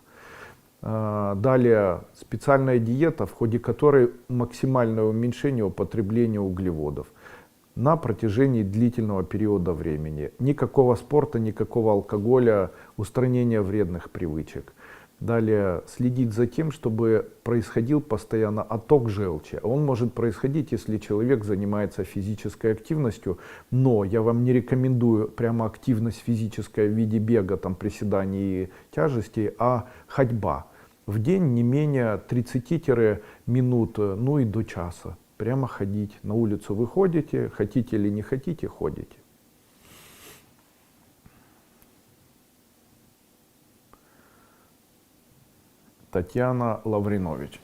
Далее специальная диета, в ходе которой максимальное уменьшение употребления углеводов на протяжении длительного периода времени. Никакого спорта, никакого алкоголя, устранения вредных привычек. Далее следить за тем, чтобы происходил постоянно отток желчи. Он может происходить, если человек занимается физической активностью, но я вам не рекомендую прямо активность физическая в виде бега, приседаний и тяжестей, а ходьба. В день не менее 30 минут, и до часа. Прямо ходить. На улицу выходите, хотите или не хотите, ходите. Татьяна Лавринович.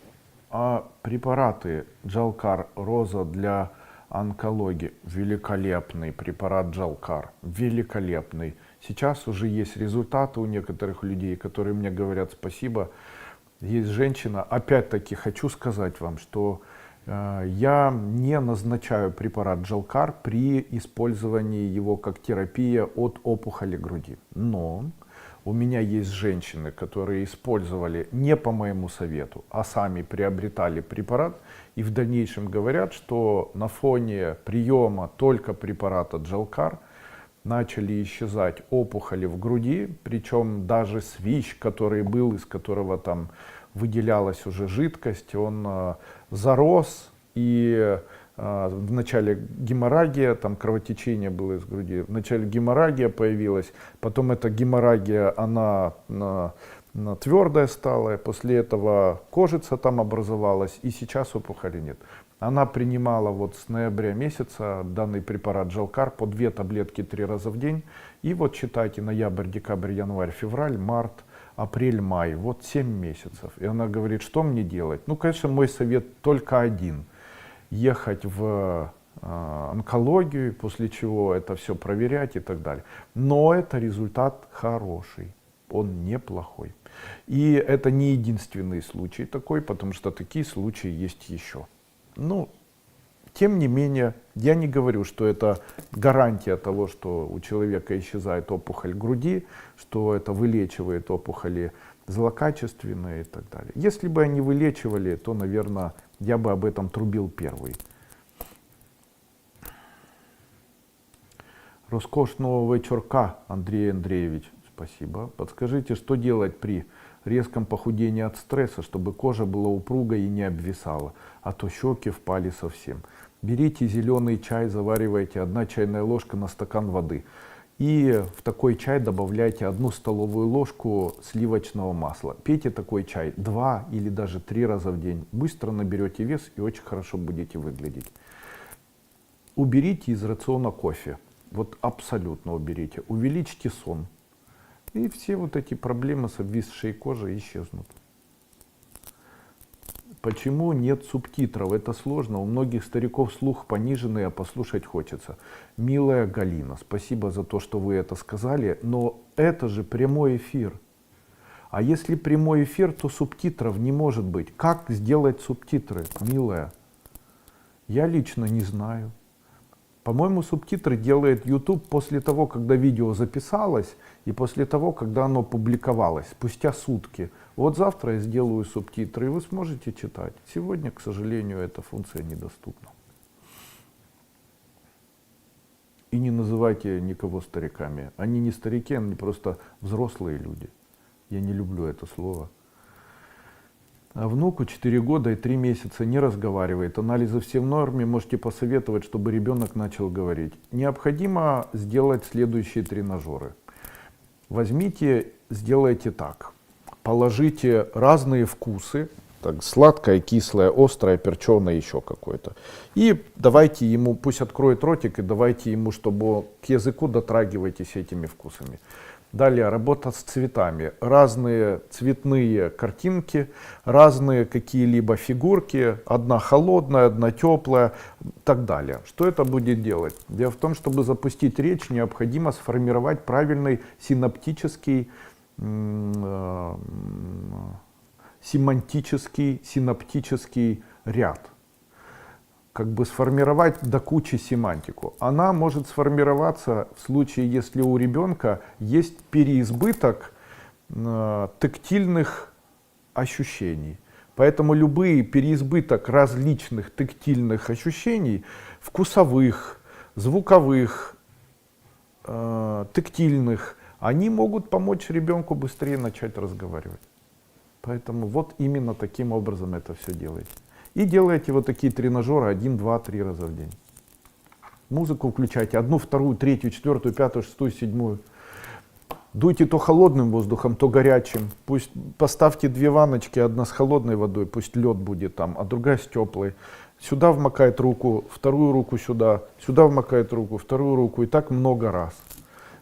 А препараты Джалкар Роза для онкологии? Великолепный препарат Джалкар. Великолепный. Сейчас уже есть результаты у некоторых людей, которые мне говорят спасибо. Есть женщина. Опять-таки хочу сказать вам, что я не назначаю препарат Джалкар при использовании его как терапия от опухоли груди. Но у меня есть женщины, которые использовали не по моему совету, а сами приобретали препарат и в дальнейшем говорят, что на фоне приема только препарата Джалкар начали исчезать опухоли в груди, причем даже свищ, который был, из которого выделялась уже жидкость, он зарос, и вначале геморрагия, кровотечение было из груди, вначале геморрагия появилась, потом эта геморрагия, она твердая стала, после этого кожица образовалась, и сейчас опухоли нет. Она принимала с ноября месяца данный препарат Джалкар по 2 таблетки 3 раза в день, и считайте ноябрь, декабрь, январь, февраль, март, апрель, май, 7 месяцев. И она говорит, что мне делать? Конечно, мой совет только один. Ехать в онкологию, после чего это все проверять и так далее. Но это результат хороший, он неплохой. И это не единственный случай такой, потому что такие случаи есть еще. Тем не менее, я не говорю, что это гарантия того, что у человека исчезает опухоль груди, что это вылечивает опухоли злокачественные и так далее. Если бы они вылечивали, то, наверное, я бы об этом трубил первый. Роскошного вечерка, Андрей Андреевич. Спасибо. Подскажите, что делать при резком похудении от стресса, чтобы кожа была упругой и не обвисала, а то щеки впали совсем. Берите зеленый чай, заваривайте 1 чайная ложка на стакан воды. И в такой чай добавляйте 1 столовую ложку сливочного масла. Пейте такой чай 2 или даже 3 раза в день. Быстро наберете вес и очень хорошо будете выглядеть. Уберите из рациона кофе. Вот абсолютно уберите. Увеличьте сон. И все вот эти проблемы с обвисшей кожей исчезнут. Почему нет субтитров? Это сложно. У многих стариков слух пониженный, а послушать хочется. Милая Галина, спасибо за то, что вы это сказали, но это же прямой эфир. А если прямой эфир, то субтитров не может быть. Как сделать субтитры, милая? Я лично не знаю. По-моему, субтитры делает YouTube после того, когда видео записалось, и после того, когда оно публиковалось, спустя сутки. Вот завтра я сделаю субтитры, и вы сможете читать. Сегодня, к сожалению, эта функция недоступна. И не называйте никого стариками. Они не старики, они просто взрослые люди. Я не люблю это слово. А внуку 4 года и 3 месяца не разговаривает. Анализы все в норме. Можете посоветовать, чтобы ребенок начал говорить. Необходимо сделать следующие тренажеры. Возьмите, сделайте так. Положите разные вкусы. Так, сладкое, кислое, острое, перченое, еще какое-то. И давайте ему, пусть откроет ротик, и давайте ему, чтобы к языку дотрагивайтесь этими вкусами. Далее работа с цветами. Разные цветные картинки, разные какие-либо фигурки. Одна холодная, одна теплая и так далее. Что это будет делать? Дело в том, чтобы запустить речь, необходимо сформировать правильный синаптический, семантический, синаптический ряд. Как бы сформировать до кучи семантику. Она может сформироваться в случае, если у ребенка есть переизбыток тактильных ощущений. Поэтому любые переизбыток различных тактильных ощущений, вкусовых, звуковых, тактильных, они могут помочь ребенку быстрее начать разговаривать. Поэтому вот именно таким образом это все делается. И делаете вот такие тренажеры 1, 2, 3 раза в день. Музыку включайте 1, 2, 3, 4, 5, 6, 7. Дуйте то холодным воздухом, то горячим. Пусть поставьте 2 ванночки, одна с холодной водой, пусть лед будет там, а другая с теплой. Сюда вмокает руку, вторую руку сюда, сюда вмокает руку, вторую руку, и так много раз.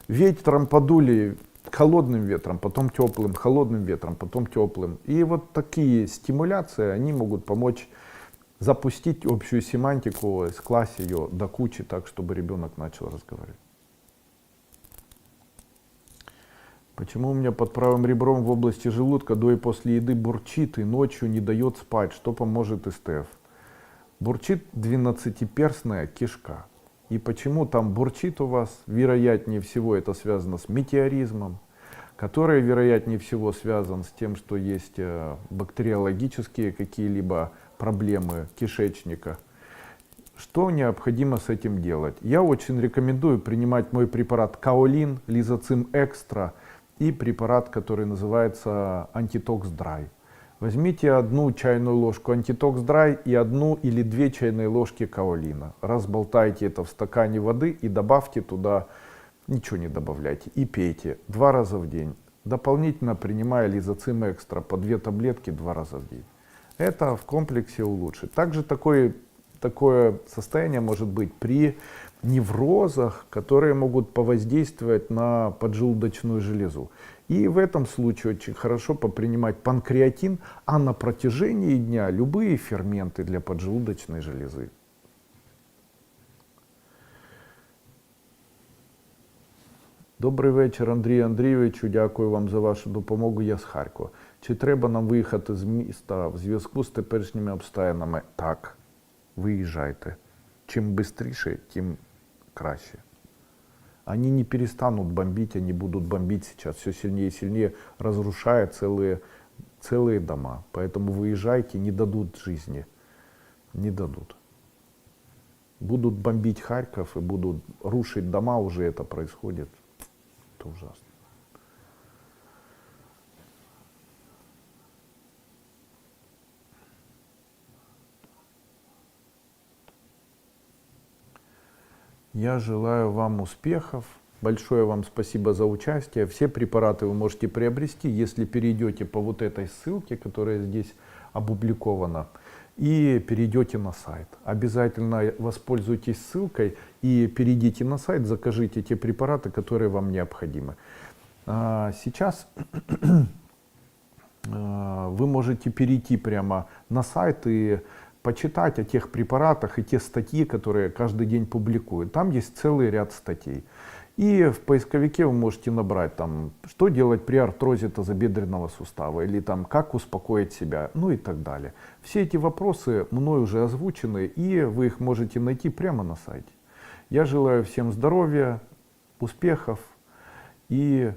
Ветром подули, холодным ветром, потом теплым, холодным ветром, потом теплым. И вот такие стимуляции, они могут помочь запустить общую семантику, скласть ее до кучи так, чтобы ребенок начал разговаривать. Почему у меня под правым ребром в области желудка до и после еды бурчит и ночью не дает спать? Что поможет СТФ? Бурчит 12-перстная кишка. И почему там бурчит у вас? Вероятнее всего это связано с метеоризмом, который вероятнее всего связан с тем, что есть бактериологические какие-либо проблемы кишечника. Что необходимо с этим делать? Я очень рекомендую принимать мой препарат Каолин, Лизоцим Экстра и препарат, который называется Антитокс Драй. Возьмите 1 чайную ложку Антитокс Драй и 1 или 2 чайные ложки Каолина. Разболтайте это в стакане воды и добавьте туда, ничего не добавляйте, и пейте 2 раза в день. Дополнительно принимая Лизоцим Экстра по 2 таблетки 2 раза в день. Это в комплексе улучшит. Также такое состояние может быть при неврозах, которые могут повоздействовать на поджелудочную железу. И в этом случае очень хорошо попринимать панкреатин, а на протяжении дня любые ферменты для поджелудочной железы. Добрий вечір, Андрію Андрійовичу. Дякую вам за вашу допомогу. Я з Харкова. Чи треба нам виїхати з міста в зв'язку з теперішніми обставинами? Так, виїжджайте. Чим швидше, тим краще. Они не перестанут бомбить, они будут бомбить сейчас все сильнее и сильнее, разрушая целые дома. Поэтому выезжайте, не дадут жизни. Не дадут. Будут бомбить Харьков и будут рушить дома, уже это происходит. Это ужасно. Я желаю вам успехов, Большое вам спасибо за участие. Все препараты вы можете приобрести, если перейдете по вот этой ссылке, которая здесь опубликована, и перейдете на сайт. Обязательно воспользуйтесь ссылкой и перейдите на сайт, закажите те препараты, которые вам необходимы. Сейчас вы можете перейти прямо на сайт и почитать о тех препаратах и те статьи, которые каждый день публикуют. Там есть целый ряд статей. И в поисковике вы можете набрать там, что делать при артрозе тазобедренного сустава, или там, как успокоить себя, ну и так далее. Все эти вопросы мной уже озвучены, и вы их можете найти прямо на сайте. Я желаю всем здоровья, успехов и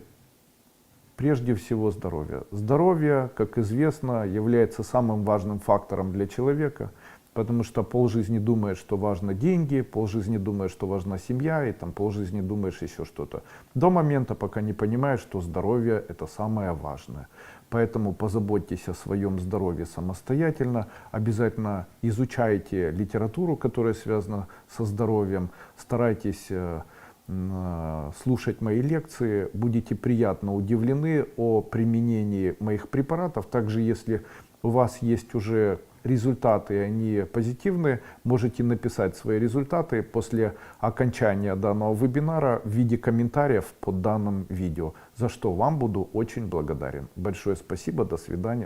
прежде всего здоровья. Здоровье, как известно, является самым важным фактором для человека, потому что полжизни думает, что важно деньги, полжизни думает, что важна семья, и там полжизни думаешь еще что-то. До момента, пока не понимаешь, что здоровье — это самое важное. Поэтому позаботьтесь о своем здоровье самостоятельно, обязательно изучайте литературу, которая связана со здоровьем, старайтесь слушать мои лекции, будете приятно удивлены о применении моих препаратов. Также, если у вас есть уже результаты, и они позитивные, можете написать свои результаты после окончания данного вебинара в виде комментариев под данным видео, за что вам буду очень благодарен. Большое спасибо, до свидания.